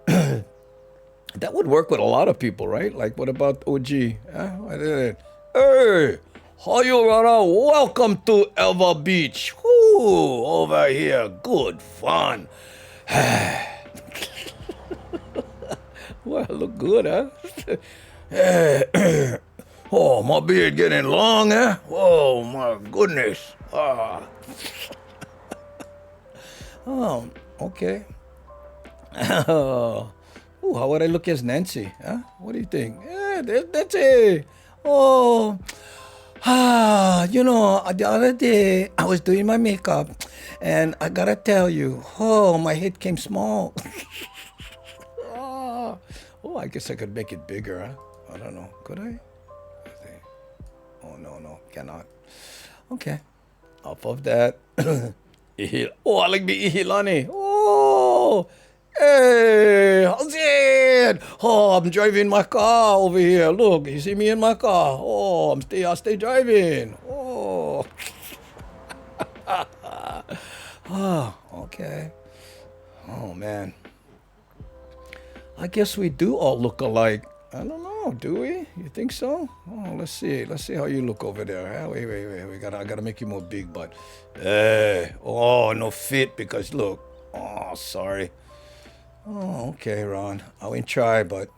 A: That would work with a lot of people, right? Like, what about OG? Huh? I did it. Hey, how you, brother? Welcome to Elva Beach. Whoo, over here. Good fun. Well, look good, huh? Oh, my beard getting long, huh? Oh, my goodness. Ah. Oh, okay. Ooh, how would I look as Nancy? Huh? What do you think? Yeah, that's it. Oh, the other day I was doing my makeup, and I gotta tell you, oh, my head came small. Oh, I guess I could make it bigger, huh? I don't know. Could I? Oh, no, cannot. Okay. Off of that. Oh, I like the Ihilani. Oh, hey, how's it? Oh, I'm driving my car over here. Look, you see me in my car. Oh, I'll stay driving. Oh. Oh, okay. Oh, man. I guess we do all look alike. I don't know, do we? You think so? Oh, let's see. Let's see how you look over there. Wait. I gotta make you more big, but oh, no fit because look. Oh, sorry. Oh, okay, Ron. I will try, but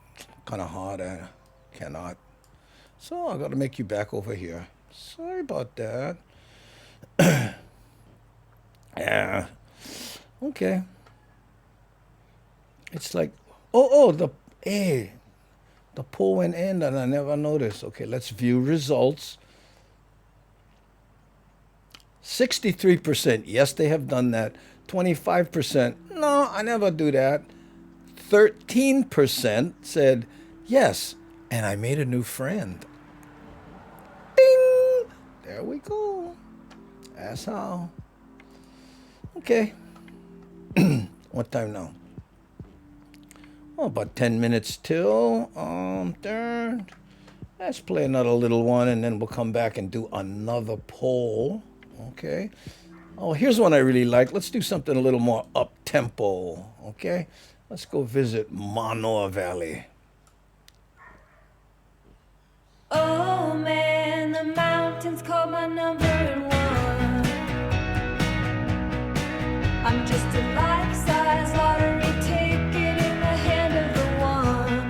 A: kind of hard. I cannot. So I gotta make you back over here. Sorry about that. Yeah. Okay. It's like, the poll went in and I never noticed. Okay, let's view results. 63%, yes, they have done that. 25%, no, I never do that. 13% said, yes, and I made a new friend. Ding! There we go. That's how. Okay. What time now? Oh, about 10 minutes till. There. Let's play another little one, and then we'll come back and do another poll. Okay. Oh, here's one I really like. Let's do something a little more up-tempo. Okay. Let's go visit Manoa Valley.
C: Oh man, the mountains call my number one. I'm just a life-size lottery ticket in the hand of the one.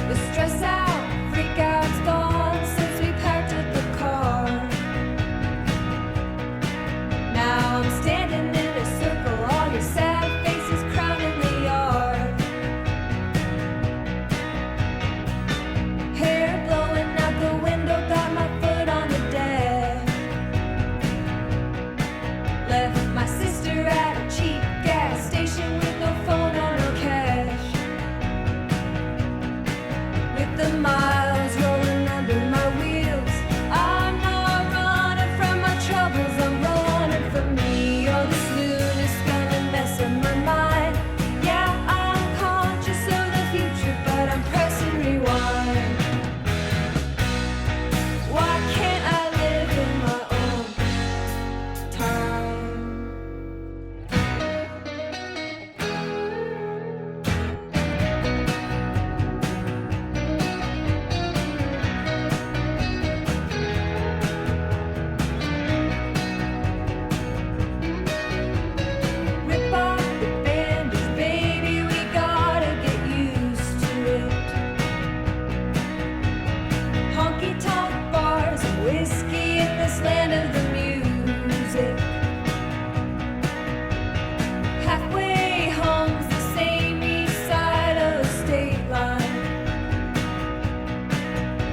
C: The stress out, freak out's gone since we packed up the car. Now I'm standing in a circle, all your sad faces crowding the yard. Hair blowing out the window, got my foot on the deck. Left my sister at a cheap gas station with no phone or no cash. With the miles rolling under my wheels, I'm not running from my troubles, I'm running from me. Oh, this luna's gonna mess up my mind. Yeah, I'm conscious of the future, but I'm pressing rewind. Why can't I live in my own time? Rip off the bandage, baby, we gotta get used to it. Honky-tonk bars and whiskey in this land of the music. Halfway home's the same east side of the state line.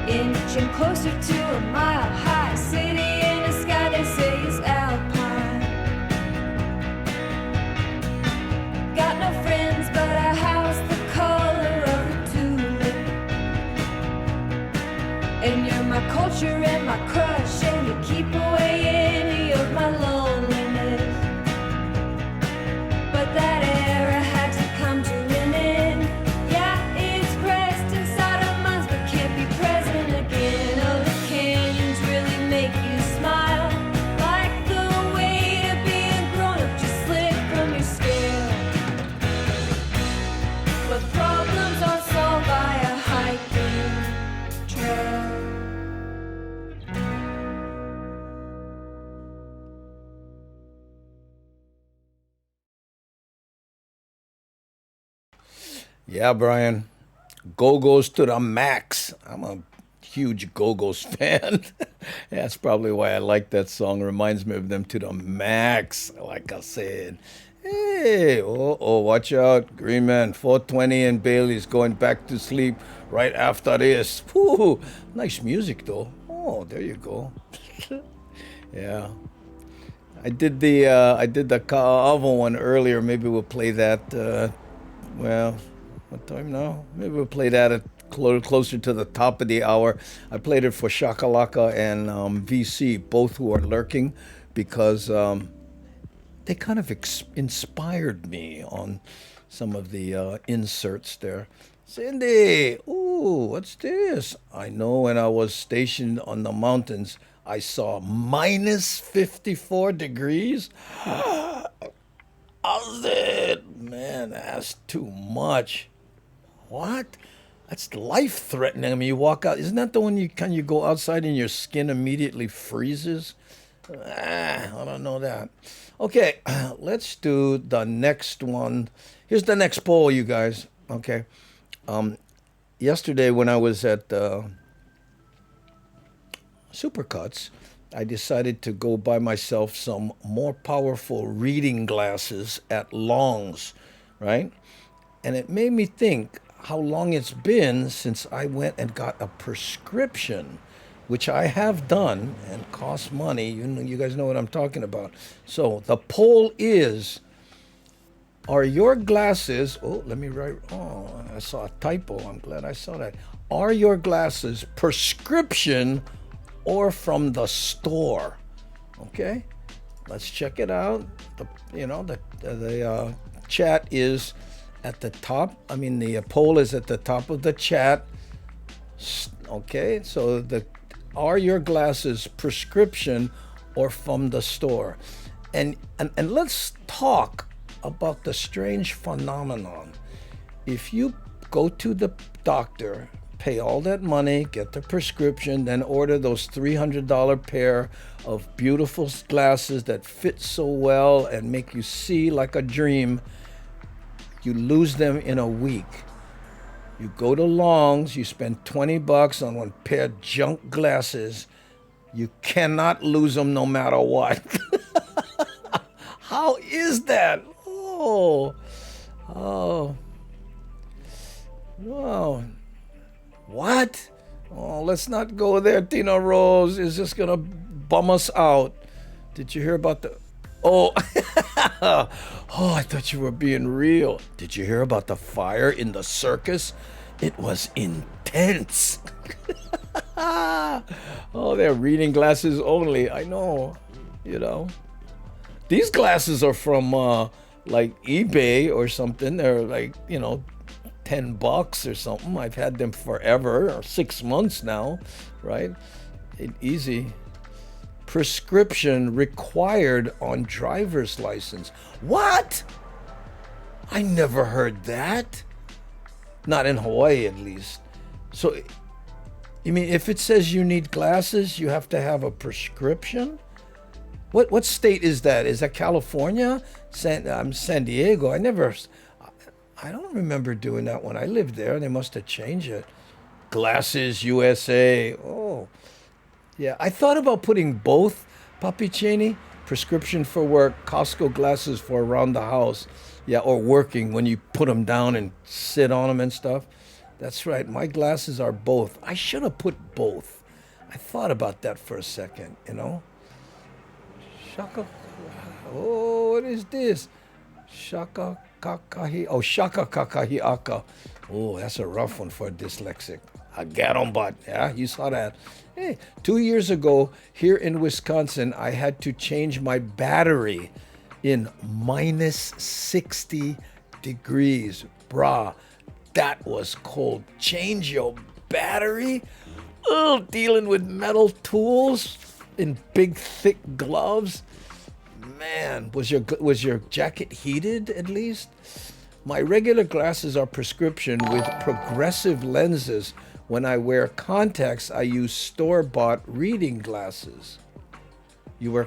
C: Inching closer to a mile-high city in a sky they say is alpine. Got no friends, but a house the color of a tulip. And you're my culture and my crush, and you keep away any of my loneliness. But that era had to come to an end. Yeah, it's pressed inside our minds, but
A: Yeah, Brian. Go-Go's to the max. I'm a huge Go-Go's fan. That's probably why I like that song. Reminds me of them to the max, like I said. Hey, watch out. Green Man, 420 and Bailey's going back to sleep right after this. Whew, nice music, though. Oh, there you go. Yeah. I did the Kaava one earlier. Maybe we'll play that. Well, what time now? Maybe we'll play that at closer to the top of the hour. I played it for Shakalaka and VC, both who are lurking, because they kind of inspired me on some of the inserts there. Cindy, ooh, what's this? I know when I was stationed on the mountains, I saw minus 54 degrees. How's it? Man, that's too much. What? That's life threatening. I mean, you walk out. Isn't that the one you go outside and your skin immediately freezes? I don't know that. Okay, let's do the next one. Here's the next poll, you guys. Okay. Yesterday when I was at Supercuts, I decided to go buy myself some more powerful reading glasses at Long's, right? And it made me think how long it's been since I went and got a prescription, which I have done and costs money. You guys know what I'm talking about. So the poll is, are your glasses, oh, let me write, oh, I saw a typo. I'm glad I saw that. Are your glasses prescription or from the store? Okay, let's check it out. The chat is at the top. I mean, the poll is at the top of the chat. Okay, so are your glasses prescription or from the store? And let's talk about the strange phenomenon. If you go to the doctor, pay all that money, get the prescription, then order those $300 pair of beautiful glasses that fit so well and make you see like a dream, you lose them in a week. You go to Long's, you spend $20 on one pair of junk glasses, you cannot lose them no matter what. How is that? Oh, wow. What? Oh, let's not go there. Tina Rose is just gonna bum us out. Did you hear about the? Oh, oh! I thought you were being real. Did you hear about the fire in the circus? It was intense. Oh, they're reading glasses only. I know. These glasses are from like eBay or something. They're like, $10 or something. I've had them forever, or 6 months now, right? Easy. Prescription required on driver's license. What? I never heard that. Not in Hawaii, at least. So, you mean if it says you need glasses, you have to have a prescription? What state is that? Is that California? San Diego. I don't remember doing that when I lived there. They must have changed it. Glasses USA. Oh, yeah. I thought about putting both, Papi Cheney, prescription for work, Costco glasses for around the house. Yeah, or working when you put them down and sit on them and stuff. That's right. My glasses are both. I should have put both. I thought about that for a second, Shaka. Oh, what is this? Shaka kakahi. Oh, shaka kakahi aka. Oh, that's a rough one for a dyslexic. I got on, but yeah, you saw that. Hey, 2 years ago here in Wisconsin, I had to change my battery in minus 60 degrees. Brah, that was cold. Change your battery? Oh, dealing with metal tools in big, thick gloves. Man, was your jacket heated at least? My regular glasses are prescription with progressive lenses. When I wear contacts, I use store-bought reading glasses. You wear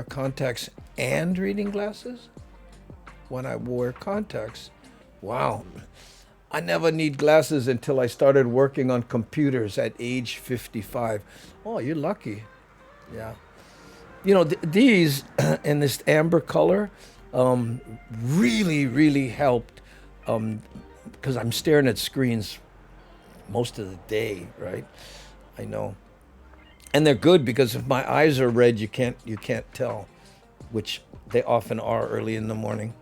A: contacts and reading glasses? When I wear contacts, Wow. I never need glasses until I started working on computers at age 55. Oh, you're lucky. Yeah. You know, these in this amber color really, really helped because I'm staring at screens most of the day, right? I know. And they're good because if my eyes are red, you can't tell, which they often are early in the morning.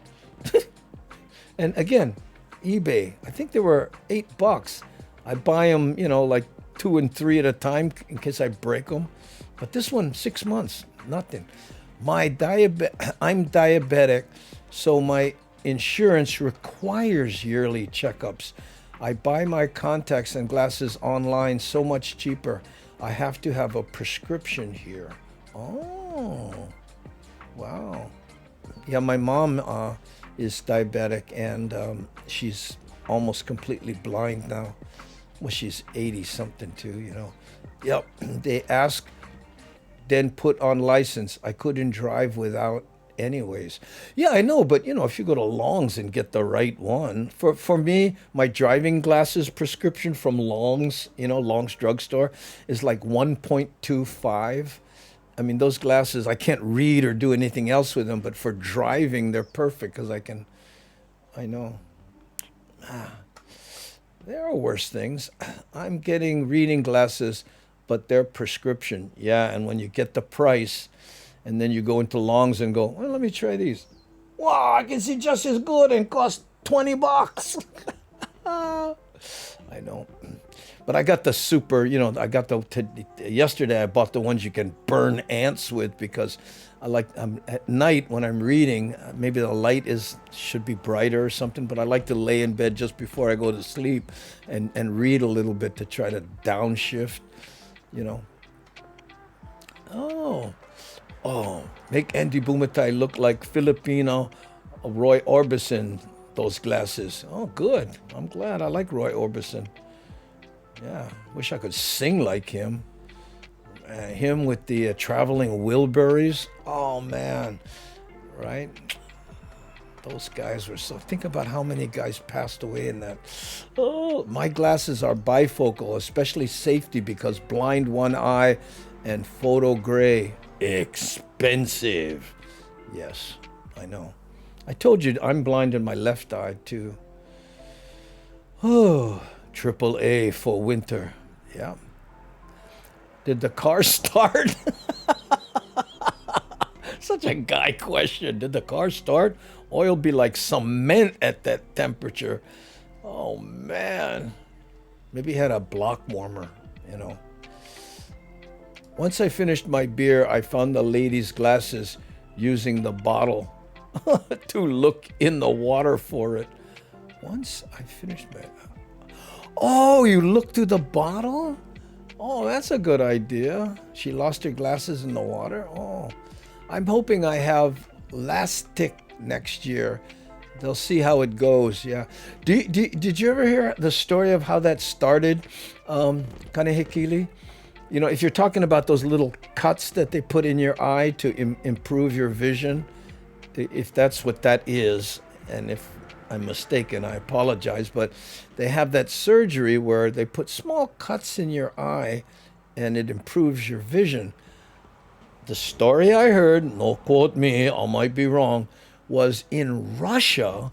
A: And again, eBay. I think they were $8. I buy them, you know, like 2 and 3 at a time in case I break them. But this one, 6 months, nothing. I'm diabetic, so my insurance requires yearly checkups. I buy my contacts and glasses online so much cheaper. I have to have a prescription here. Oh, wow. Yeah, my mom is diabetic, and she's almost completely blind now. Well, she's 80 something too, you know. Yep, they asked, then put on license. I couldn't drive without anyways. Yeah, I know, but you know, if you go to Long's and get the right one. For me, my driving glasses prescription from Long's, you know, Long's drugstore is like 1.25. I mean, those glasses, I can't read or do anything else with them, but for driving, they're perfect because I know. There are worse things. I'm getting reading glasses, but they're prescription. Yeah, and when you get the price, and then you go into Long's and go, well, let me try these. Wow, I can see just as good and cost $20. I know. But I got the super, you know, yesterday I bought the ones you can burn ants with because I like, at night when I'm reading, maybe the light should be brighter or something, but I like to lay in bed just before I go to sleep and read a little bit to try to downshift, you know. Oh, make Andy Bumatai look like Filipino Roy Orbison, those glasses. Oh, good. I'm glad. I like Roy Orbison. Yeah, wish I could sing like him. Him with the traveling Wilburys. Oh, man. Right? Those guys were so... Think about how many guys passed away in that. Oh, my glasses are bifocal, especially safety because blind one eye and photo gray. Expensive. Yes, I know. I told you I'm blind in my left eye, too. Oh... AAA for winter. Yeah. Did the car start? Such a guy question. Did the car start? Oil be like cement at that temperature. Oh, man. Maybe he had a block warmer, you know. Once I finished my beer, I found the lady's glasses using the bottle to look in the water for it. Once I finished my... Oh, you look through the bottle? Oh, that's a good idea. She lost her glasses in the water? Oh, I'm hoping I have last tick next year. They'll see how it goes, yeah. Did you ever hear the story of how that started, Kanehikili? You know, if you're talking about those little cuts that they put in your eye to improve your vision, if that's what that is, and if I'm mistaken, I apologize, but they have that surgery where they put small cuts in your eye and it improves your vision. The story I heard, no quote me, I might be wrong, was in Russia.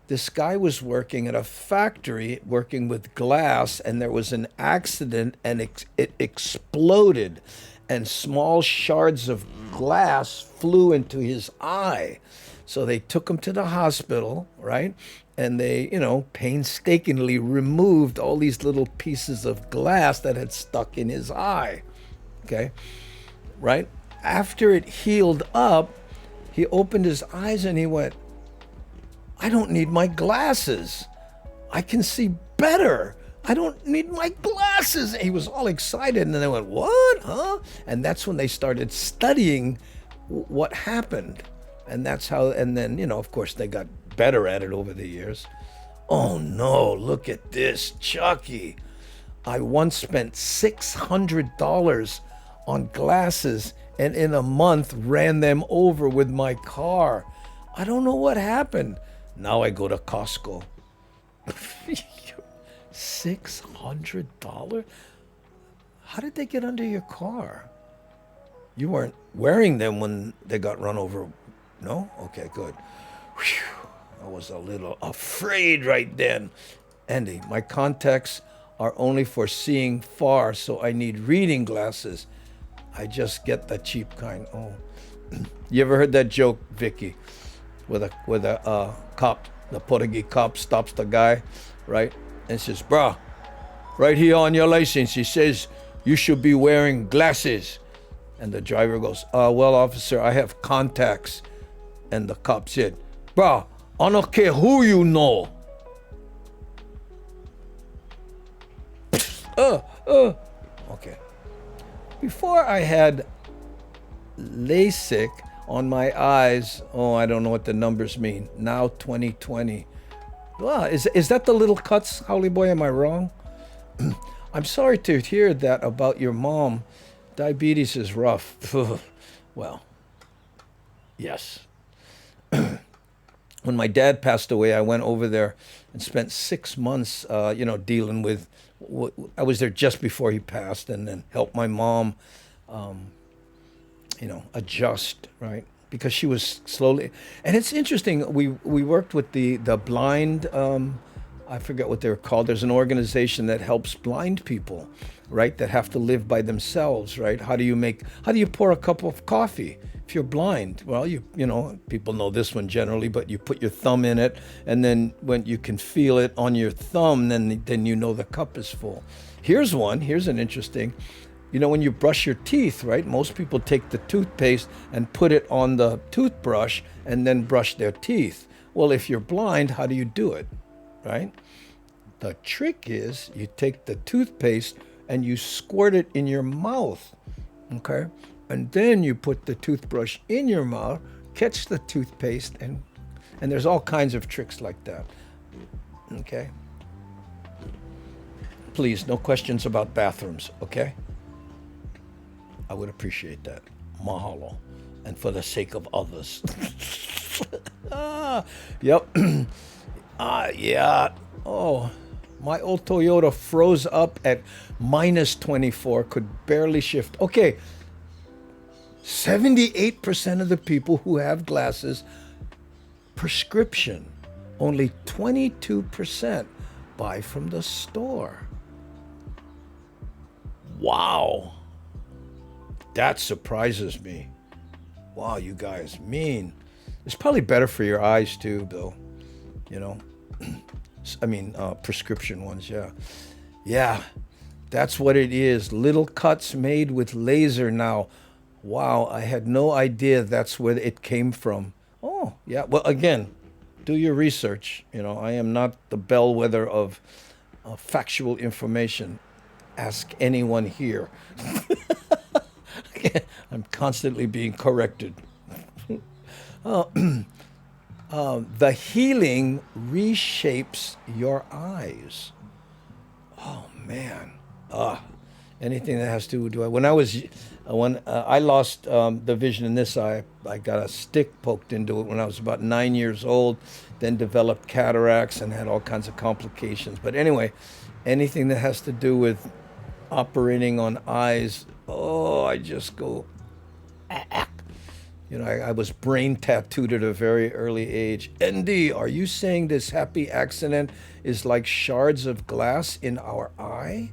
A: This guy was working at a factory working with glass, and there was an accident and it exploded and small shards of glass flew into his eye. So they took him to the hospital, right? And they, you know, painstakingly removed all these little pieces of glass that had stuck in his eye, okay? Right? After it healed up, he opened his eyes and he went, I don't need my glasses. I can see better. I don't need my glasses. And he was all excited. And then they went, what? Huh? And that's when they started studying what happened. And that's how, and then, you know, of course, they got better at it over the years. Oh no, look at this, Chucky. I once spent $600 on glasses and in a month ran them over with my car. I don't know what happened. Now I go to Costco. $600? How did they get under your car? You weren't wearing them when they got run over, no? Okay, good. Whew. I was a little afraid right then. Andy, my contacts are only for seeing far, so I need reading glasses. I just get the cheap kind. Oh, you ever heard that joke, Vicky? With a cop, the Portuguese cop stops the guy, right, and says, "Bruh, right here on your license, he says you should be wearing glasses." And the driver goes, "Well, officer, I have contacts." And the cop said, "Bruh, I don't care who you know." Okay. Before I had LASIK on my eyes, I don't know what the numbers mean. Now 2020. Wow, is that the little cuts, Howley Boy? Am I wrong? I'm sorry to hear that about your mom. Diabetes is rough. Well, yes. When my dad passed away, I went over there and spent 6 months, dealing with. I was there just before he passed, and then helped my mom, adjust, right? Because she was slowly. And it's interesting. We worked with the blind. I forget what they're called. There's an organization that helps blind people, right? That have to live by themselves, right? How do you pour a cup of coffee if you're blind? Well, people know this one generally, but you put your thumb in it, and then when you can feel it on your thumb, then you know the cup is full. Here's an interesting, when you brush your teeth, right? Most people take the toothpaste and put it on the toothbrush and then brush their teeth. Well, if you're blind, how do you do it? Right? The trick is you take the toothpaste and you squirt it in your mouth, okay? And then you put the toothbrush in your mouth, catch the toothpaste, and there's all kinds of tricks like that, okay? Please, no questions about bathrooms, okay? I would appreciate that. Mahalo. And for the sake of others. Yep. Yeah. Oh, my old Toyota froze up at minus 24, could barely shift. Okay, 78% of the people who have glasses, prescription. Only 22% buy from the store. Wow. That surprises me. Wow, you guys mean. It's probably better for your eyes too, though. Prescription ones, yeah. Yeah, that's what it is. Little cuts made with laser now. Wow, I had no idea that's where it came from. Oh, yeah. Well, again, do your research. I am not the bellwether of factual information. Ask anyone here. I'm constantly being corrected. The healing reshapes your eyes. Oh man. Anything that has to do. When I lost the vision in this eye, I got a stick poked into it when I was about 9 years old. Then developed cataracts and had all kinds of complications. But anyway, anything that has to do with operating on eyes, I just go. I was brain tattooed at a very early age. ND, are you saying this happy accident is like shards of glass in our eye?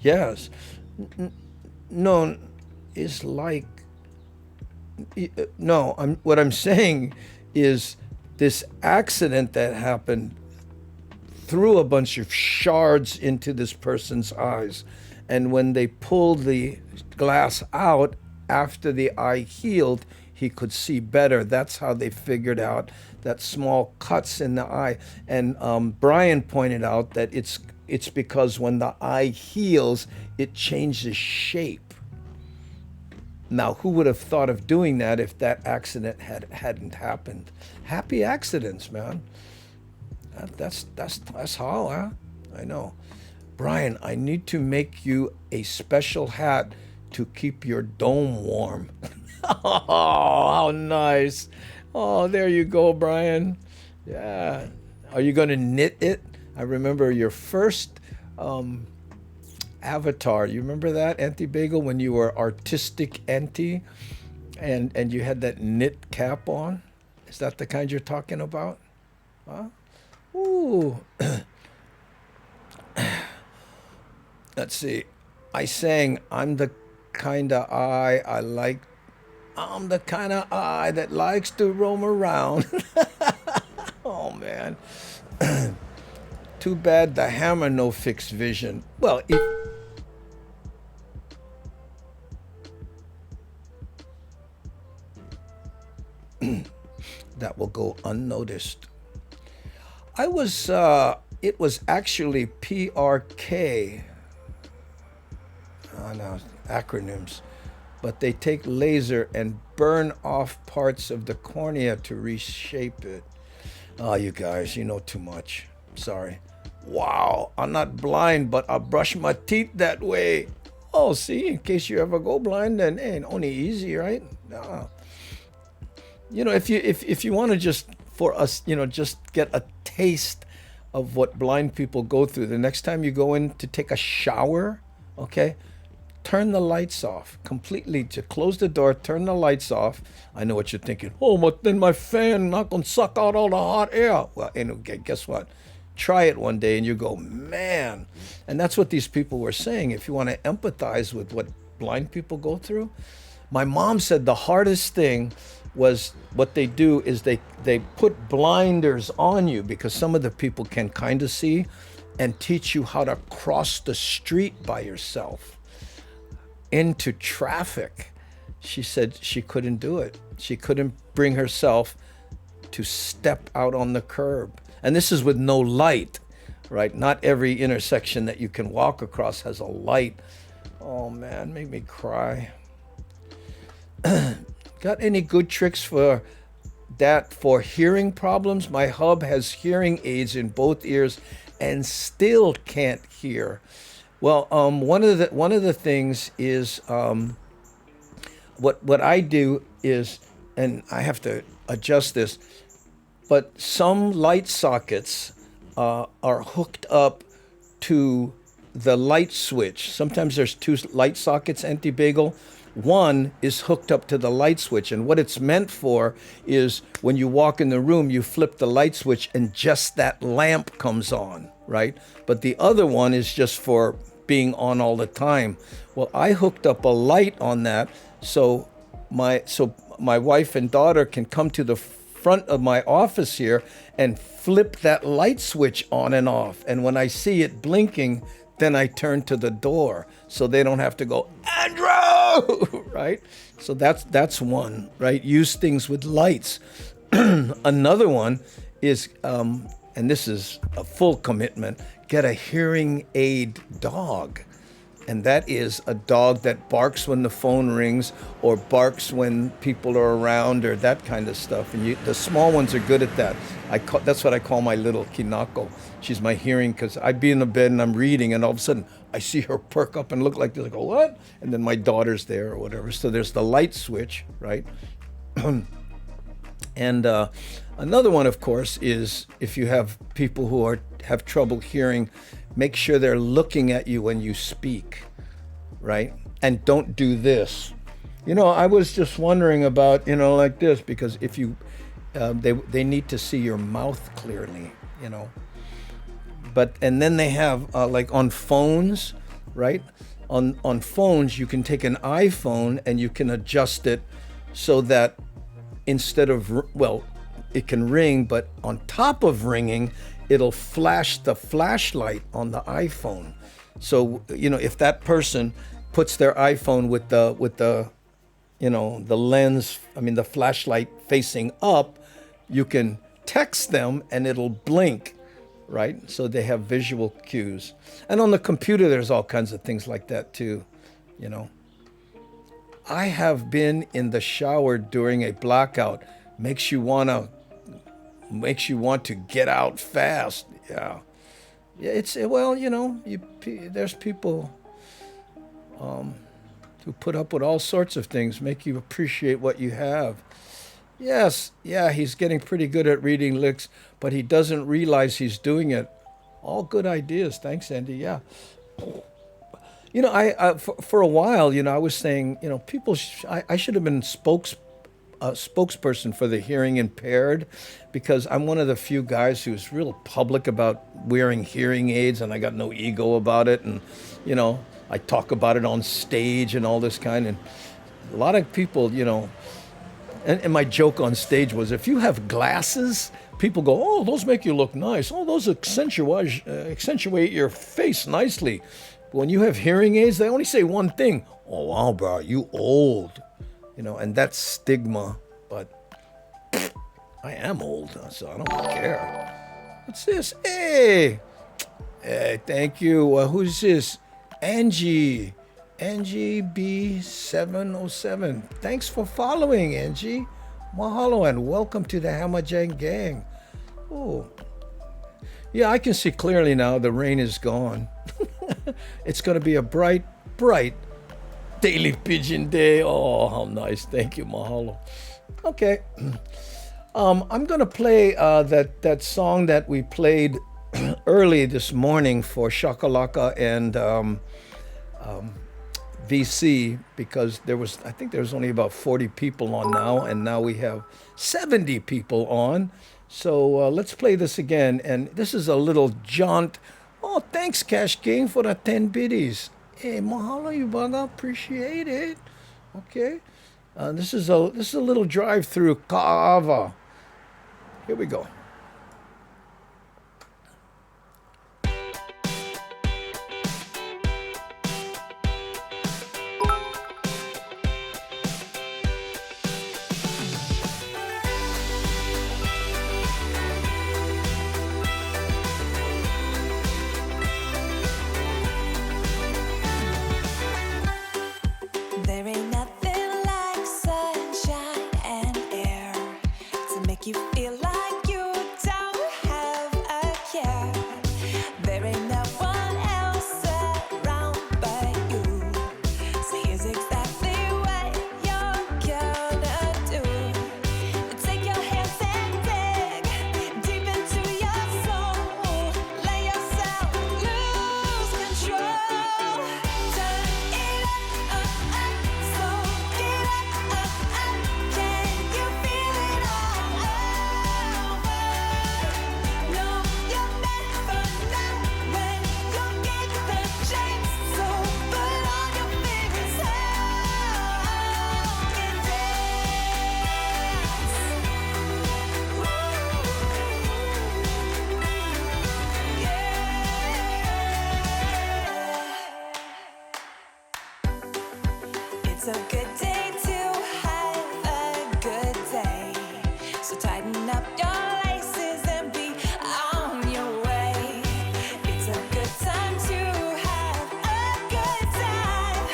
A: Yes. No, it's like... No, what I'm saying is this accident that happened threw a bunch of shards into this person's eyes. And when they pulled the glass out, after the eye healed, he could see better. That's how they figured out that small cuts in the eye. And Brian pointed out that it's because when the eye heals, it changes shape. Now, who would have thought of doing that if that accident hadn't happened? Happy accidents, man. That's how, huh? I know. Brian, I need to make you a special hat to keep your dome warm. Oh, how nice. Oh, there you go, Brian. Yeah, Are you going to knit it? I remember your first avatar. You remember that, Auntie Bagel, when you were artistic Auntie and you had that knit cap on? Is that the kind you're talking about? Huh? Ooh. Let's see. I sang, I'm the kind of eye I like. I'm the kind of eye that likes to roam around. Oh, man. Too bad the hammer no fixed vision. Well, that will go unnoticed. It was actually PRK. Oh, no, acronyms. But they take laser and burn off parts of the cornea to reshape it. Oh, you guys, you know too much. Sorry. Wow, I'm not blind, but I brush my teeth that way. Oh, see, in case you ever go blind, then ain't only easy, right? No. You know, if you want to just for us, you know, just get a taste of what blind people go through, the next time you go in to take a shower, okay, turn the lights off completely. To close the door, turn the lights off. I know what you're thinking. Oh, but then my fan not gonna suck out all the hot air. Well, anyway, guess what? Try it one day and you go, man. And that's what these people were saying. If you want to empathize with what blind people go through, my mom said the hardest thing was what they do is they put blinders on you because some of the people can kind of see and teach you how to cross the street by yourself into traffic. She said she couldn't do it. She couldn't bring herself to step out on the curb. And this is with no light, right? Not every intersection that you can walk across has a light. Oh man, make me cry. Got any good tricks for that for hearing problems? My hub has hearing aids in both ears and still can't hear. Well, one of the things is what I do is, and I have to adjust this, but some light sockets are hooked up to the light switch. Sometimes there's two light sockets, Auntie Bagel. One is hooked up to the light switch, and what it's meant for is when you walk in the room, you flip the light switch and just that lamp comes on, right? But the other one is just for being on all the time. Well, I hooked up a light on that so my wife and daughter can come to the front of my office here and flip that light switch on and off. And when I see it blinking, then I turn to the door so they don't have to go, Andrew, right? So that's one, right? Use things with lights. Another one is, and this is a full commitment, get a hearing aid dog. And that is a dog that barks when the phone rings or barks when people are around or that kind of stuff. And the small ones are good at that. That's what I call my little Kinako. She's my hearing, because I'd be in the bed and I'm reading and all of a sudden I see her perk up and look like this. I go, what? And then my daughter's there or whatever. So there's the light switch, right? And another one, of course, is if you have people who have trouble hearing, make sure they're looking at you when you speak, right? And don't do this. You know, I was just wondering about, you know, like this, because if you, they need to see your mouth clearly, you know. But, and then they have, like on phones, right? On phones, you can take an iPhone and you can adjust it so that instead of, well, it can ring, but on top of ringing, it'll flash the flashlight on the iPhone. So, you know, if that person puts their iPhone with the, you know, the lens, I mean, the flashlight facing up, you can text them and it'll blink, right? So they have visual cues. And on the computer, there's all kinds of things like that too, you know. I have been in the shower during a blackout. Makes you want to get out fast. Yeah, it's, well, you know, there's people who put up with all sorts of things, make you appreciate what you have. Yes, yeah, he's getting pretty good at reading licks, but he doesn't realize he's doing it. All good ideas. Thanks, Andy. Yeah. For a while, I was saying, I should have been spokesperson for the hearing impaired because I'm one of the few guys who's real public about wearing hearing aids, and I got no ego about it. And, I talk about it on stage and all this kind. And a lot of people, and my joke on stage was if you have glasses, people go, oh, those make you look nice. Oh, those accentuate your face nicely. But when you have hearing aids, they only say one thing. Oh, wow, bro, you old. And that's stigma. But I am old, so I don't care. What's this? Hey, thank you. Who's this? Angie. Angie B707. Thanks for following, Angie. Mahalo and welcome to the Hamajang gang. Oh, yeah, I can see clearly now. The rain is gone. It's going to be a bright, bright daily pigeon day. Oh, how nice. Thank you, mahalo. Okay. I'm going to play that song that we played early this morning for Shakalaka and VC because I think there was only about 40 people on now, and now we have 70 people on. So let's play this again, and this is a little jaunt. Oh, thanks, Cash King, for the 10 biddies. Hey, mahalo, you baga, appreciate it. Okay, this is a little drive through Kaava. Here we go.
C: There ain't nothing like sunshine and air to make you feel like you don't have a care. There ain't no one else around but you. So here's exactly what you're gonna do. Take your hands and dig deep into your soul. Let yourself lose control. Turn it up, so get up. Can you feel it all over? No, you'll never know when you get the chance. So put on your favorite song and dance. It's a good day to have a good day. So tighten up your laces and be on your way. It's a good time to have a good time.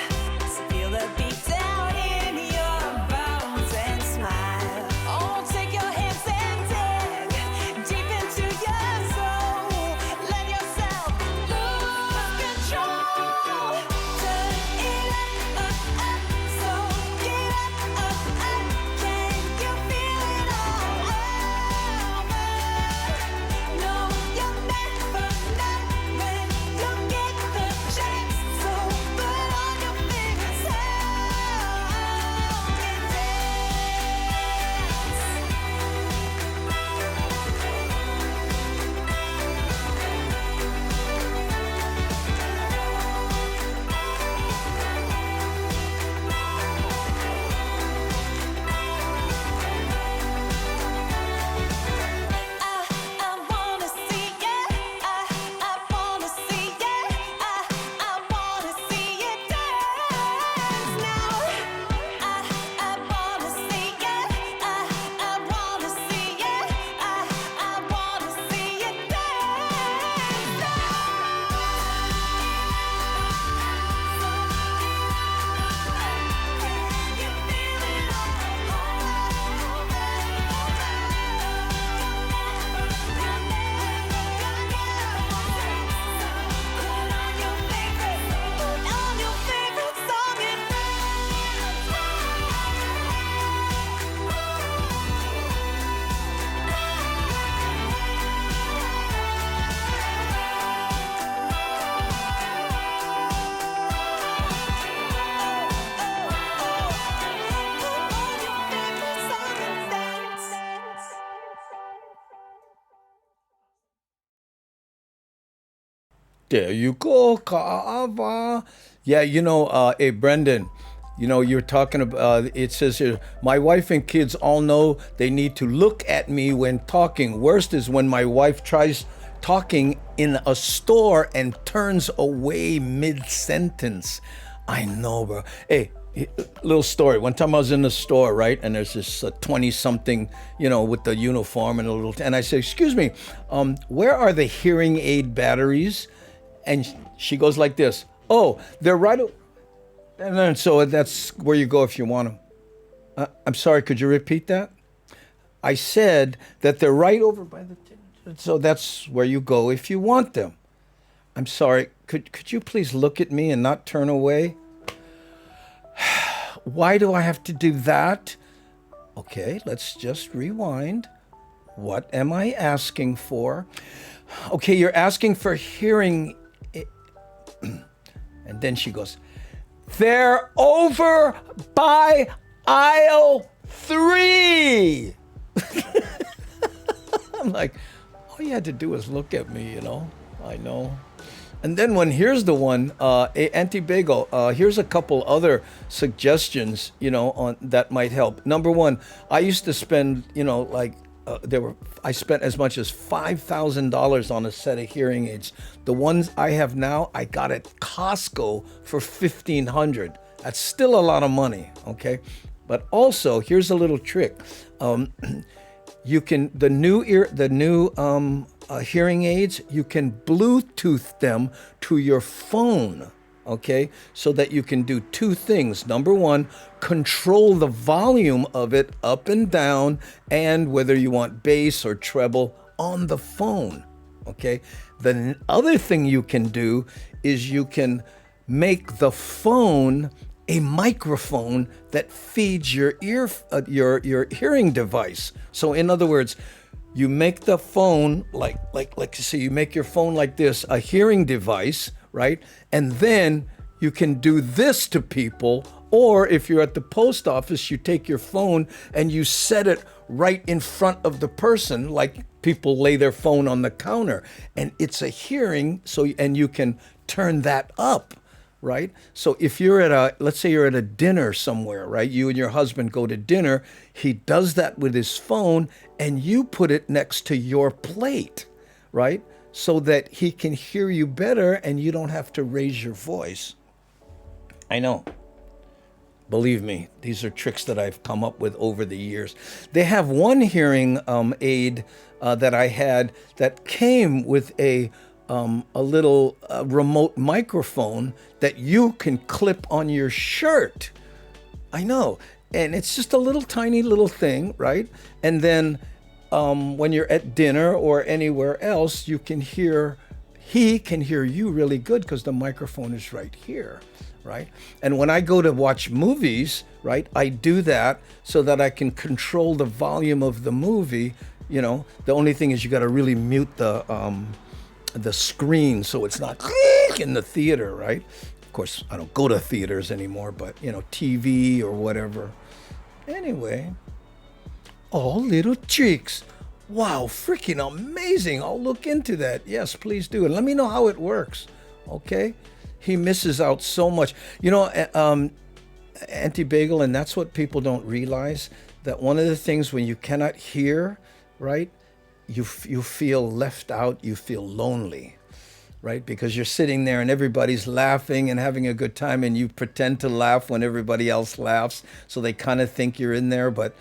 C: So feel the beat down in your bones and smile. Oh, take your hands and dig deep into your soul. Let yourself lose control. Turn it up, so
A: There you go, Kaava. Yeah, hey, Brendan, you're talking about, it says here, my wife and kids all know they need to look at me when talking. Worst is when my wife tries talking in a store and turns away mid-sentence. I know, bro. Hey, little story. One time I was in the store, right? And there's this 20-something, with the uniform and and I said, excuse me, where are the hearing aid batteries? And she goes like this. Oh, they're right. And then, so that's where you go if you want them. I'm sorry, could you repeat that? I said that they're right over by the... So that's where you go if you want them. I'm sorry, could you please look at me and not turn away? Why do I have to do that? Okay, let's just rewind. What am I asking for? Okay, you're asking for hearing... And then she goes, they're over by aisle 3. I'm like, all you had to do was look at me, I know. And then here's the one, Auntie Bagel, here's a couple other suggestions, on that might help. Number one, I used to spend, I spent as much as $5,000 on a set of hearing aids. The ones I have now, I got at Costco for $1,500. That's still a lot of money, okay? But also, here's a little trick. You can the new hearing aids. You can Bluetooth them to your phone. Okay, so that you can do two things. Number one, control the volume of it up and down, and whether you want bass or treble on the phone. Okay, the other thing you can do is you can make the phone a microphone that feeds your your hearing device. So in other words, you make the phone like so you make your phone like this, a hearing device, right? And then you can do this to people, or if you're at the post office, you take your phone and you set it right in front of the person, like people lay their phone on the counter, and it's a hearing, and you can turn that up, right? So if you're let's say you're at a dinner somewhere, right? You and your husband go to dinner, he does that with his phone, and you put it next to your plate, right? So that he can hear you better and you don't have to raise your voice. I know. Believe me, these are tricks that I've come up with over the years. They have one hearing aid that I had that came with a little remote microphone that you can clip on your shirt. I know. And it's just a little tiny little thing, right? And then when you're at dinner or anywhere else, he can hear you really good because the microphone is right here, right? And when I go to watch movies, right, I do that so that I can control the volume of the movie. The only thing is you got to really mute the screen so it's not in the theater, right? Of course, I don't go to theaters anymore, but TV or whatever. Anyway. All little tricks. Wow, freaking amazing. I'll look into that. Yes, please do. And let me know how it works. Okay? He misses out so much. Auntie Bagel, and that's what people don't realize, that one of the things when you cannot hear, right, you feel left out, you feel lonely, right? Because you're sitting there and everybody's laughing and having a good time, and you pretend to laugh when everybody else laughs, so they kind of think you're in there, but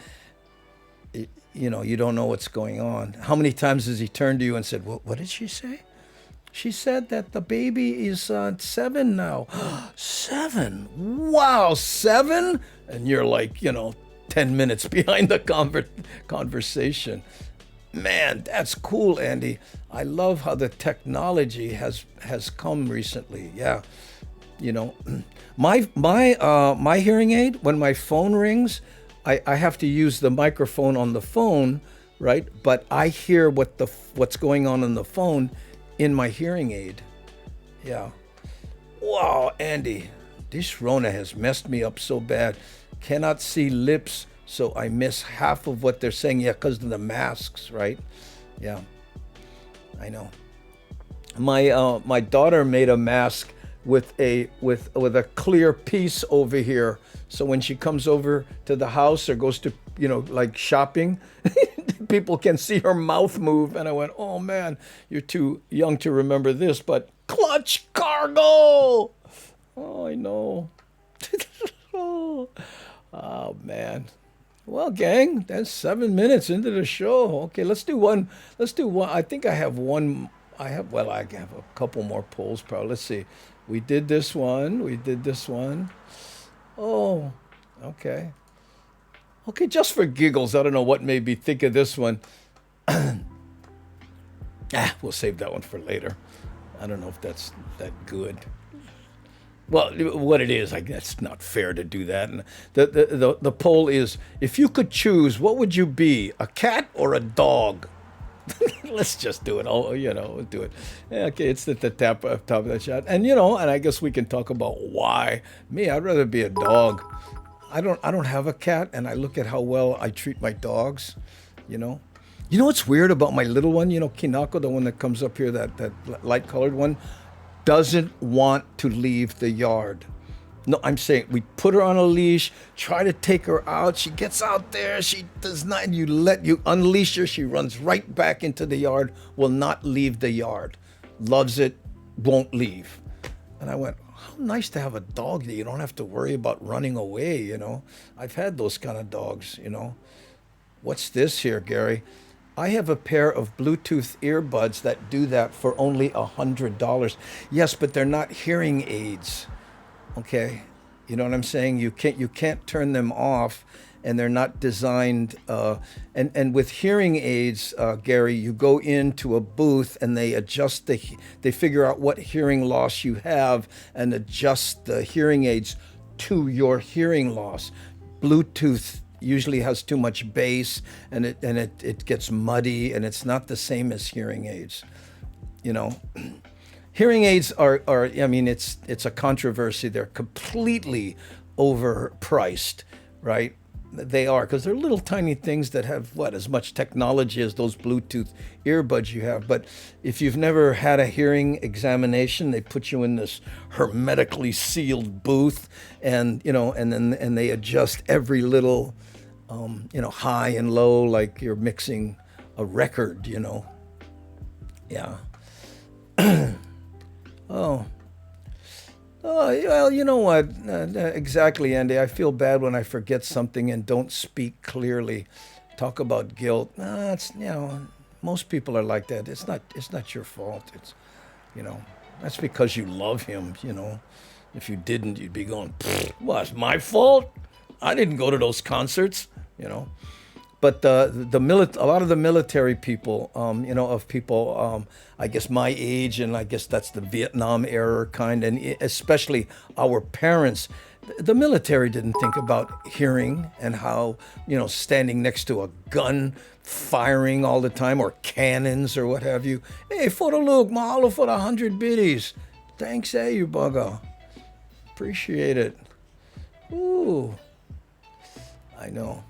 A: you don't know what's going on. How many times has he turned to you and said, what did she say? She said that the baby is 7 now. 7? Wow, 7? And you're like, 10 minutes behind the conversation. Man, that's cool, Andy. I love how the technology has come recently. Yeah. My hearing aid, when my phone rings, I have to use the microphone on the phone, right? But I hear what's going on the phone in my hearing aid. Yeah. Wow, Andy, this Rona has messed me up so bad. Cannot see lips, so I miss half of what they're saying. Yeah, because of the masks, right? Yeah, I know. my daughter made a mask with a clear piece over here, so when she comes over to the house or goes to like shopping, people can see her mouth move. And I went, oh man, you're too young to remember this, but clutch cargo. Oh, I know. Oh man. Well, gang, that's 7 minutes into the show. Okay, let's do one. I think I have one. I have a couple more polls probably. Let's see. We did this one. We did this one. Oh, okay. Okay, just for giggles, I don't know what made me think of this one. We'll save that one for later. I don't know if that's that good. Well, what it is, I guess, not fair to do that. And the poll is: if you could choose, what would you be, a cat or a dog? Let's just do it. Oh, we'll do it. Yeah, okay, it's at the top of that shot, and and I guess we can talk about why. Me, I'd rather be a dog. I don't have a cat, and I look at how well I treat my dogs. You know what's weird about my little one? Kinako, the one that comes up here, that light colored one, doesn't want to leave the yard. No, I'm saying we put her on a leash, try to take her out. She gets out there. She does not. You unleash her. She runs right back into the yard, will not leave the yard. Loves it, won't leave. And I went, how nice to have a dog that you don't have to worry about running away, I've had those kind of dogs, What's this here, Gary? I have a pair of Bluetooth earbuds that do that for only $100. Yes, but they're not hearing aids. Okay, you know what I'm saying? You can't turn them off, and they're not designed. And with hearing aids, Gary, you go into a booth and they adjust they figure out what hearing loss you have and adjust the hearing aids to your hearing loss. Bluetooth usually has too much bass, and it gets muddy, and it's not the same as hearing aids. Hearing aids are I mean, it's a controversy. They're completely overpriced, right? They are, because they're little tiny things that have as much technology as those Bluetooth earbuds you have. But if you've never had a hearing examination, they put you in this hermetically sealed booth, and and they adjust every little high and low, like you're mixing a record, Yeah. Oh, well, you know what? Exactly, Andy. I feel bad when I forget something and don't speak clearly. Talk about guilt. It's most people are like that. It's not your fault. It's that's because you love him. If you didn't, you'd be going, well, it's my fault. I didn't go to those concerts. But a lot of the military people, of people, I guess my age, and I guess that's the Vietnam era kind, and especially our parents, the military didn't think about hearing and how, standing next to a gun firing all the time, or cannons or what have you. Hey, Photo Luke, mahalo for the 100 biddies. Thanks, you bugger. Appreciate it. Ooh, I know.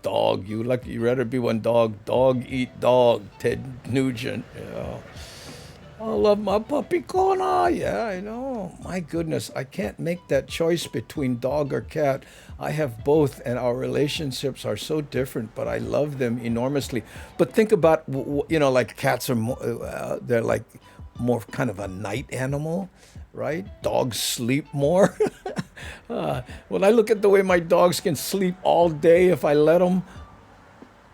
A: Dog, you rather be one dog. Dog eat dog, Ted Nugent. Yeah. I love my puppy Kona. Yeah, I know. My goodness, I can't make that choice between dog or cat. I have both, and our relationships are so different, but I love them enormously. But think about, like cats are more, they're like more kind of a night animal, right? Dogs sleep more. When I look at the way my dogs can sleep all day if I let them,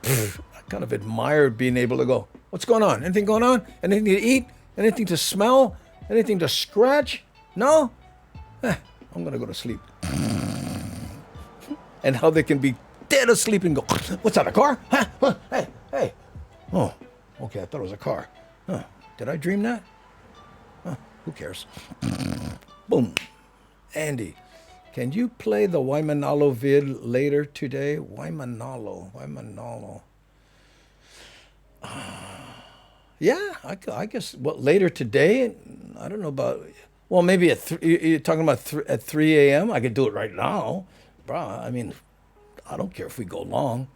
A: I kind of admire being able to go, what's going on? Anything going on? Anything to eat? Anything to smell? Anything to scratch? No? I'm going to go to sleep. And how they can be dead asleep and go, what's that, a car? Huh? Hey. Oh, okay, I thought it was a car. Huh. Did I dream that? Huh. Who cares? Boom. Andy, can you play the Waimanalo vid later today? Waimanalo. Yeah, I guess. Well, later today. I don't know about. Well, maybe at 3. You're talking about at 3 a.m. I could do it right now, bro. I mean, I don't care if we go long.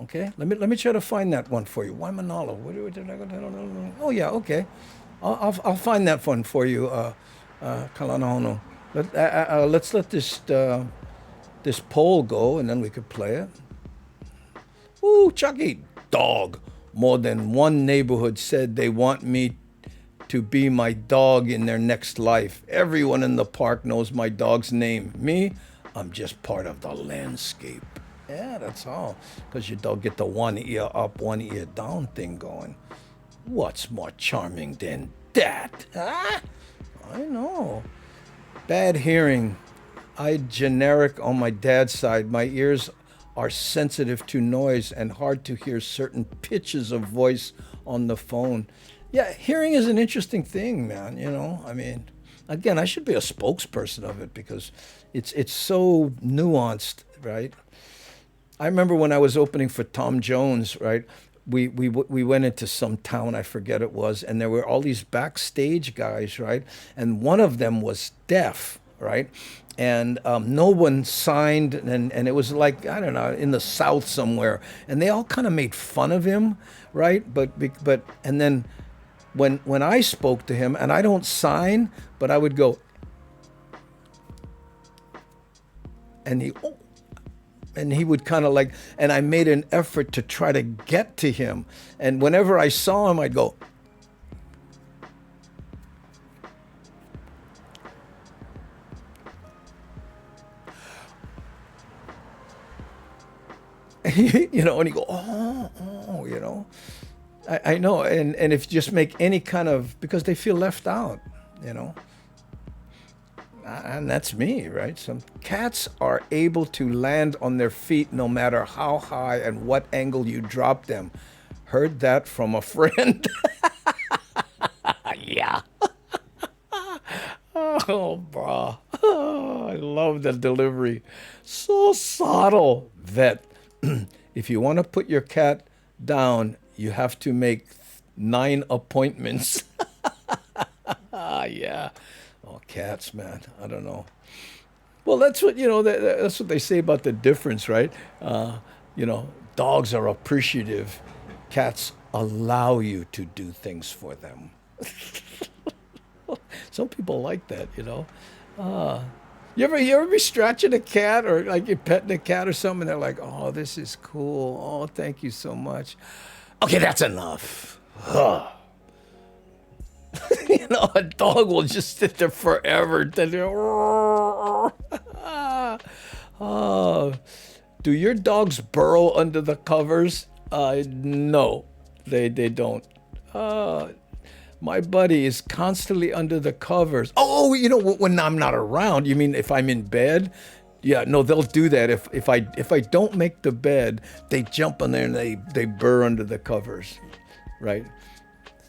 A: Okay, let me try to find that one for you. Waimanalo. Oh yeah, okay. I'll find that one for you, Kalanahono. Let's let this poll go, and then we could play it. Ooh, Chucky, dog. More than one neighborhood said they want me to be my dog in their next life. Everyone in the park knows my dog's name. Me, I'm just part of the landscape. Yeah, that's all. Because your dog get the one ear up, one ear down thing going. What's more charming than that? Huh? I know. Bad hearing. I generic on my dad's side. My ears are sensitive to noise and hard to hear certain pitches of voice on the phone. Yeah, hearing is an interesting thing, man. I mean, again, I should be a spokesperson of it because it's so nuanced, right? I remember when I was opening for Tom Jones, right? We went into some town, I forget it was, and there were all these backstage guys, right? And one of them was deaf, right? And no one signed, and it was like, I don't know, in the South somewhere, and they all kind of made fun of him, right? And then when I spoke to him, and I don't sign, but I would go, and he would kind of like, and I made an effort to try to get to him. And whenever I saw him, I'd go, and he'd go, oh. I know. And if you just make any kind of, because they feel left out, And that's me, right? Some cats are able to land on their feet no matter how high and what angle you drop them. Heard that from a friend. Yeah. Oh, bro. Oh, I love the delivery. So subtle. Vet, if you want to put your cat down, you have to make 9 appointments. Yeah. Oh, cats, man. I don't know. Well, that's what, that's what they say about the difference, right? Dogs are appreciative. Cats allow you to do things for them. Some people like that, You ever be scratching a cat or like you're petting a cat or something and they're like, oh, this is cool. Oh, thank you so much. Okay, that's enough. A dog will just sit there forever. Do your dogs burrow under the covers? No, they don't. My buddy is constantly under the covers. Oh, when I'm not around. You mean if I'm in bed? Yeah, no, they'll do that. If I don't make the bed, they jump in there and they burr under the covers, right?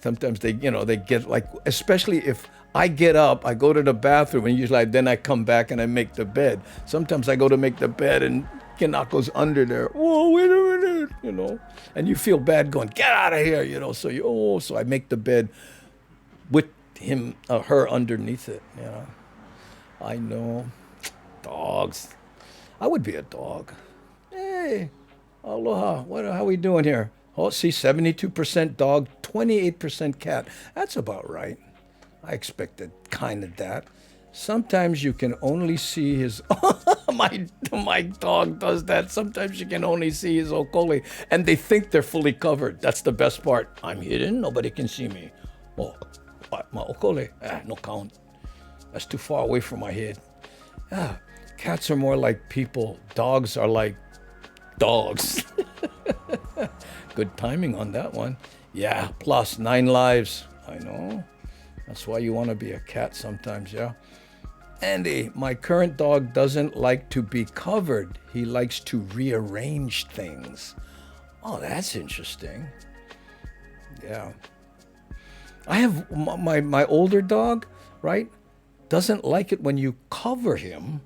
A: Sometimes they get like, especially if I get up, I go to the bathroom, and usually then I come back and I make the bed. Sometimes I go to make the bed and Kinako's under there. Whoa, wait a minute, and you feel bad going, get out of here, so I make the bed with her underneath it, I know. Dogs. I would be a dog. Hey, aloha. How we doing here? Oh, see, 72% dog, 28% cat. That's about right. I expected kind of that. Sometimes you can only see his... my dog does that. Sometimes you can only see his okole, and they think they're fully covered. That's the best part. I'm hidden. Nobody can see me. Oh, my okole. No count. That's too far away from my head. Yeah, cats are more like people. Dogs are like dogs. Good timing on that one. Yeah, plus 9 lives. I know. That's why you want to be a cat sometimes, yeah? Andy, my current dog doesn't like to be covered. He likes to rearrange things. Oh, that's interesting. Yeah. I have my older dog, right? Doesn't like it when you cover him.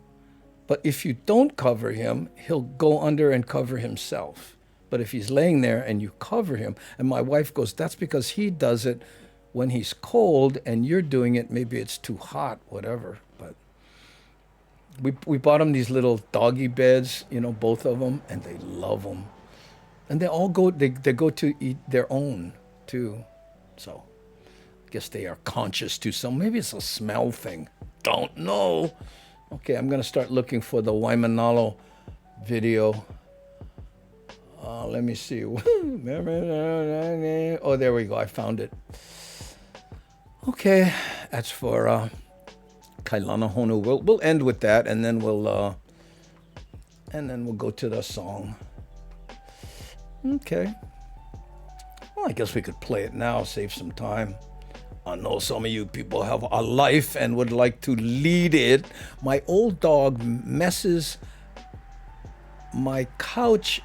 A: But if you don't cover him, he'll go under and cover himself. But if he's laying there and you cover him, and my wife goes, that's because he does it when he's cold and you're doing it, maybe it's too hot, whatever. But we bought him these little doggy beds, both of them, and they love them. And they all go, they go to eat their own too. So I guess they are conscious too. So maybe it's a smell thing. Don't know. Okay, I'm going to start looking for the Waimanalo video. Let me see. Oh, there we go. I found it. Okay, that's for Kailana Honu. We'll end with that, and then we'll go to the song. Okay. Well, I guess we could play it now, save some time. I know some of you people have a life and would like to lead it. My old dog messes my couch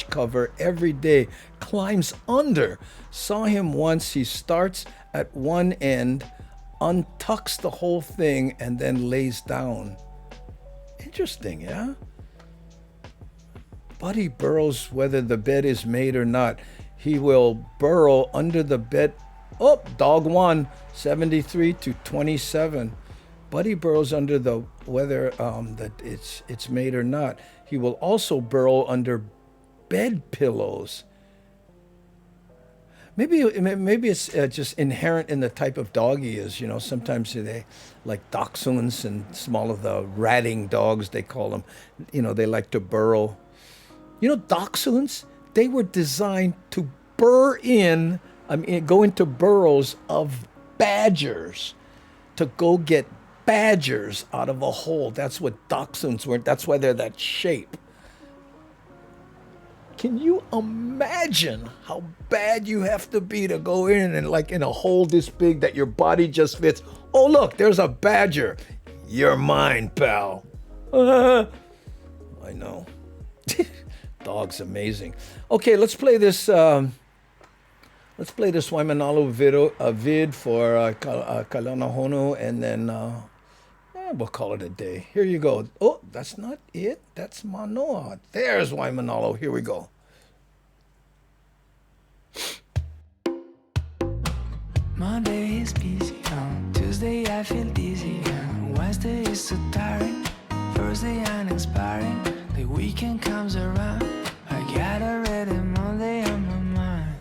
A: cover every day, climbs under. Saw him once. He starts at one end, untucks the whole thing, and then lays down. Interesting, yeah? Buddy burrows whether the bed is made or not. He will burrow under the bed. Oh, dog won, 73 to 27. Buddy burrows under the whether that it's made or not. He will also burrow under bed pillows. Maybe it's just inherent in the type of dog he is. You know, sometimes they, like dachshunds and some of the ratting dogs, they call them, you know, they like to burrow. You know, dachshunds, they were designed to go into burrows of badgers, to go get badgers out of a hole. That's what dachshunds were. That's why they're that shape. Can you imagine how bad you have to be to go in and like in a hole this big that your body just fits? Oh, look, there's a badger. You're mine, pal. I know. Dog's amazing. Okay, let's play this. Let's play this Waimanalo vid for Kailana Honu, and then we'll call it a day. Here you go. Oh, that's not it. That's Manoa. There's Waimanalo. Here we go.
E: Monday is busy. Tuesday I feel dizzy. Wednesday is so tiring. Thursday uninspiring. The weekend comes around. I got already Monday on my mind.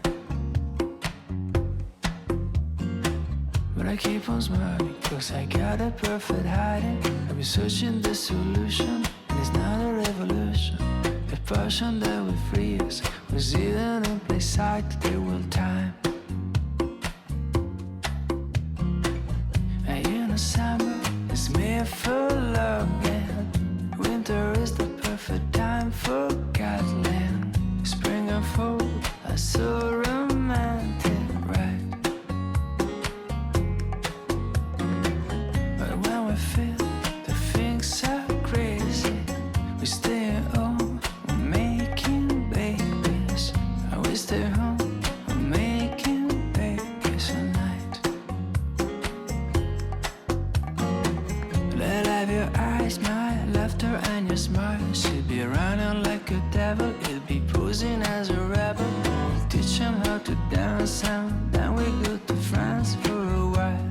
E: But I keep on smiling, cause I got a perfect hiding. I've been searching the solution, and it's not a revolution. The passion that will free us was hidden in plain sight. There will time. And you know summer is made for love, and winter is the perfect time for Godland. Spring and fall are so romantic, right? But when we feel the things are crazy, we stay at home, we're making babies. And we stay home, we're making babies all night. Let have your eyes, my laughter and your smile. She'll be running like a devil, he'll be posing as a rebel. We'll teach him how to dance, and then we go to France for a while.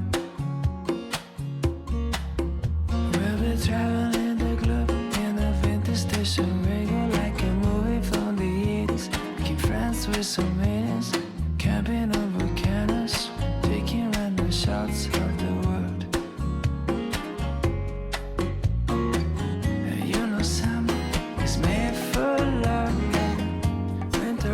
E: We'll be traveling the globe in a vintage station wagon, like a movie from the 80s. Making friends with some meetings, camping on volcanoes, taking random shots of the world. And you know summer is made for love, and winter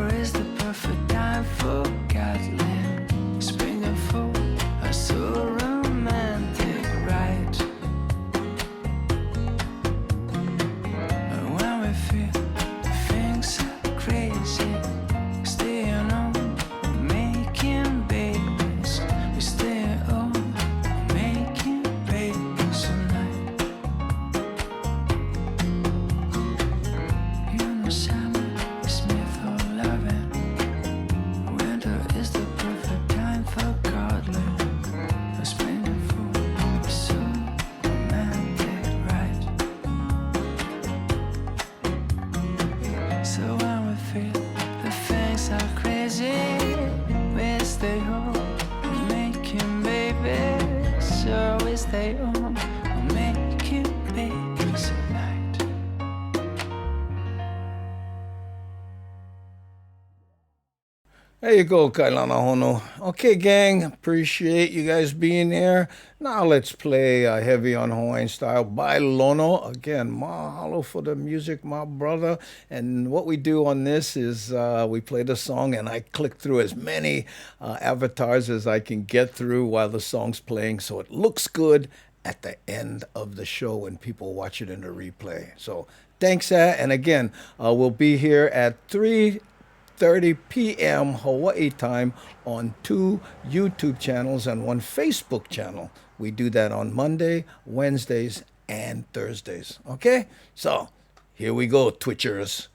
A: There you go, Kailana Hono. Okay, gang, appreciate you guys being here. Now let's play Heavy on Hawaiian Style by Lono. Again, mahalo for the music, my brother. And what we do on this is we play the song and I click through as many avatars as I can get through while the song's playing so it looks good at the end of the show when people watch it in the replay. So thanks, and again, we'll be here at 3:30 p.m. Hawaii time on 2 YouTube channels and 1 Facebook channel. We do that on Monday, Wednesdays, and Thursdays. Okay? So, here we go, Twitchers.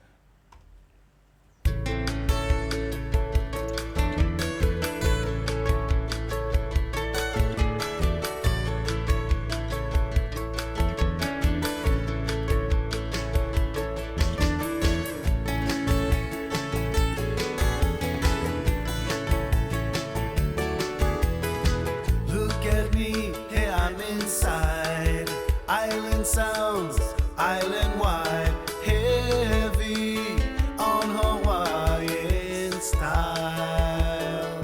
D: Look at me, hey, I'm inside. Island sounds, island wide, heavy on Hawaiian style.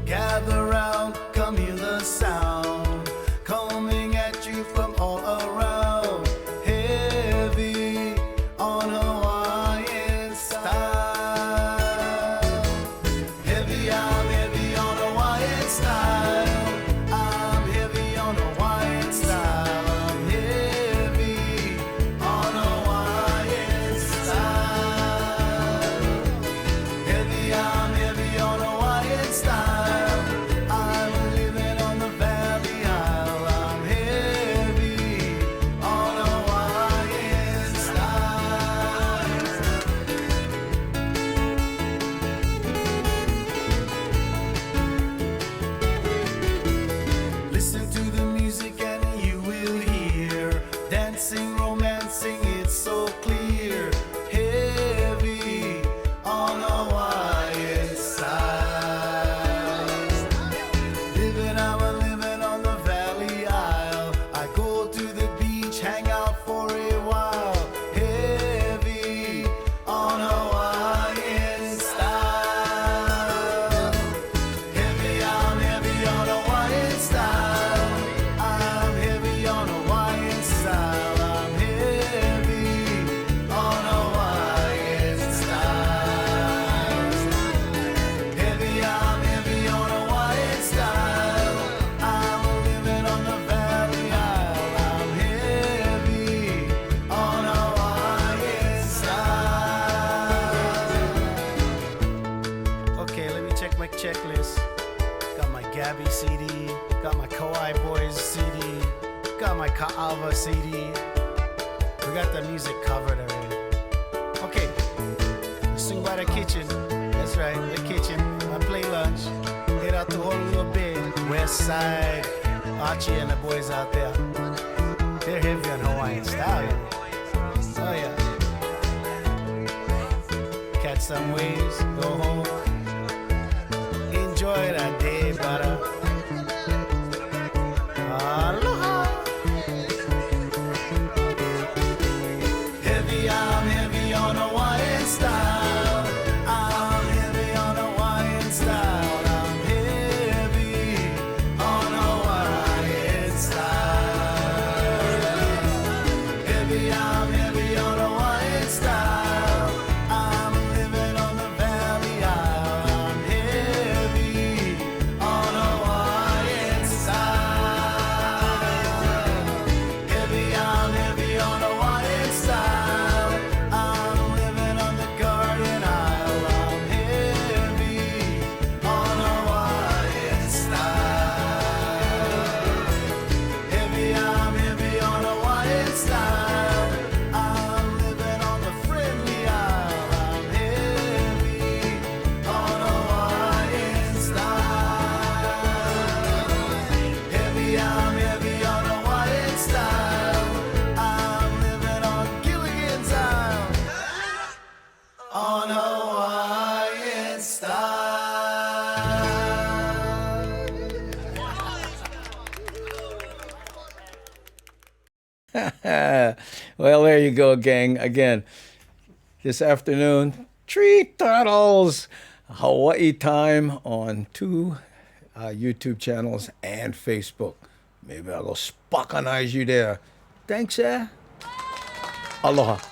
D: Gather round, come hear the sound, coming at you from all around. Heavy on Hawaiian style. Heavy, I'm heavy on Hawaiian style. I'm heavy on Hawaiian style. I'm heavy on Hawaiian style. Heavy, I'm heavy on Hawaiian style. I'm living on the Valley Isle. I'm heavy on Hawaiian style. Listen to the music and you will hear dancing, romancing, it's so clear. Heavy on Hawaiian side. Living, I'm a living on the Valley Isle. I go to the beach, hang out for a while. Heavy on Hawaiian style. Heavy, I'm heavy on Hawaiian style. I'm heavy on Hawaiian style. I'm heavy on Hawaiian style. Heavy, I'm heavy on Hawaiian style. I'm living on the Valley Isle. I'm heavy on Hawaiian style. Okay, let me check my checklist. Got my Gabby CD, got my Kauai Boys CD, got my Ka'ava CD. We got the music covered already. Okay, swing by the kitchen. That's right, the kitchen. I play lunch. Head out to Honolulu Bay, West Side. Archie and the boys out there. They're heavy on Hawaiian style. Oh yeah. Catch some waves, go home. Enjoy that day, brother. Aloha. Heavy, I'm heavy on Hawaiian style. I'm heavy on Hawaiian style. I'm heavy on Hawaiian style. Heavy, I'm heavy on Hawaiian style. I'm living on the Valley Isle. I'm heavy on Hawaiian style. Heavy, I'm heavy on Hawaiian style. I'm living on the Guardian Isle. I'm heavy on Hawaiian style. Heavy, I'm heavy on Hawaiian style. I'm living on the Friendly Isle. I'm heavy on Hawaiian style. Heavy, I'm heavy on Hawaiian style. I'm living on Gilligan's Isle. On Hawaiian style.
A: Well, there you go, gang. Again, this afternoon, tree turtles. Hawaii Time on 2 YouTube channels and Facebook. Maybe I'll go spockonize you there. Thanks, Aloha.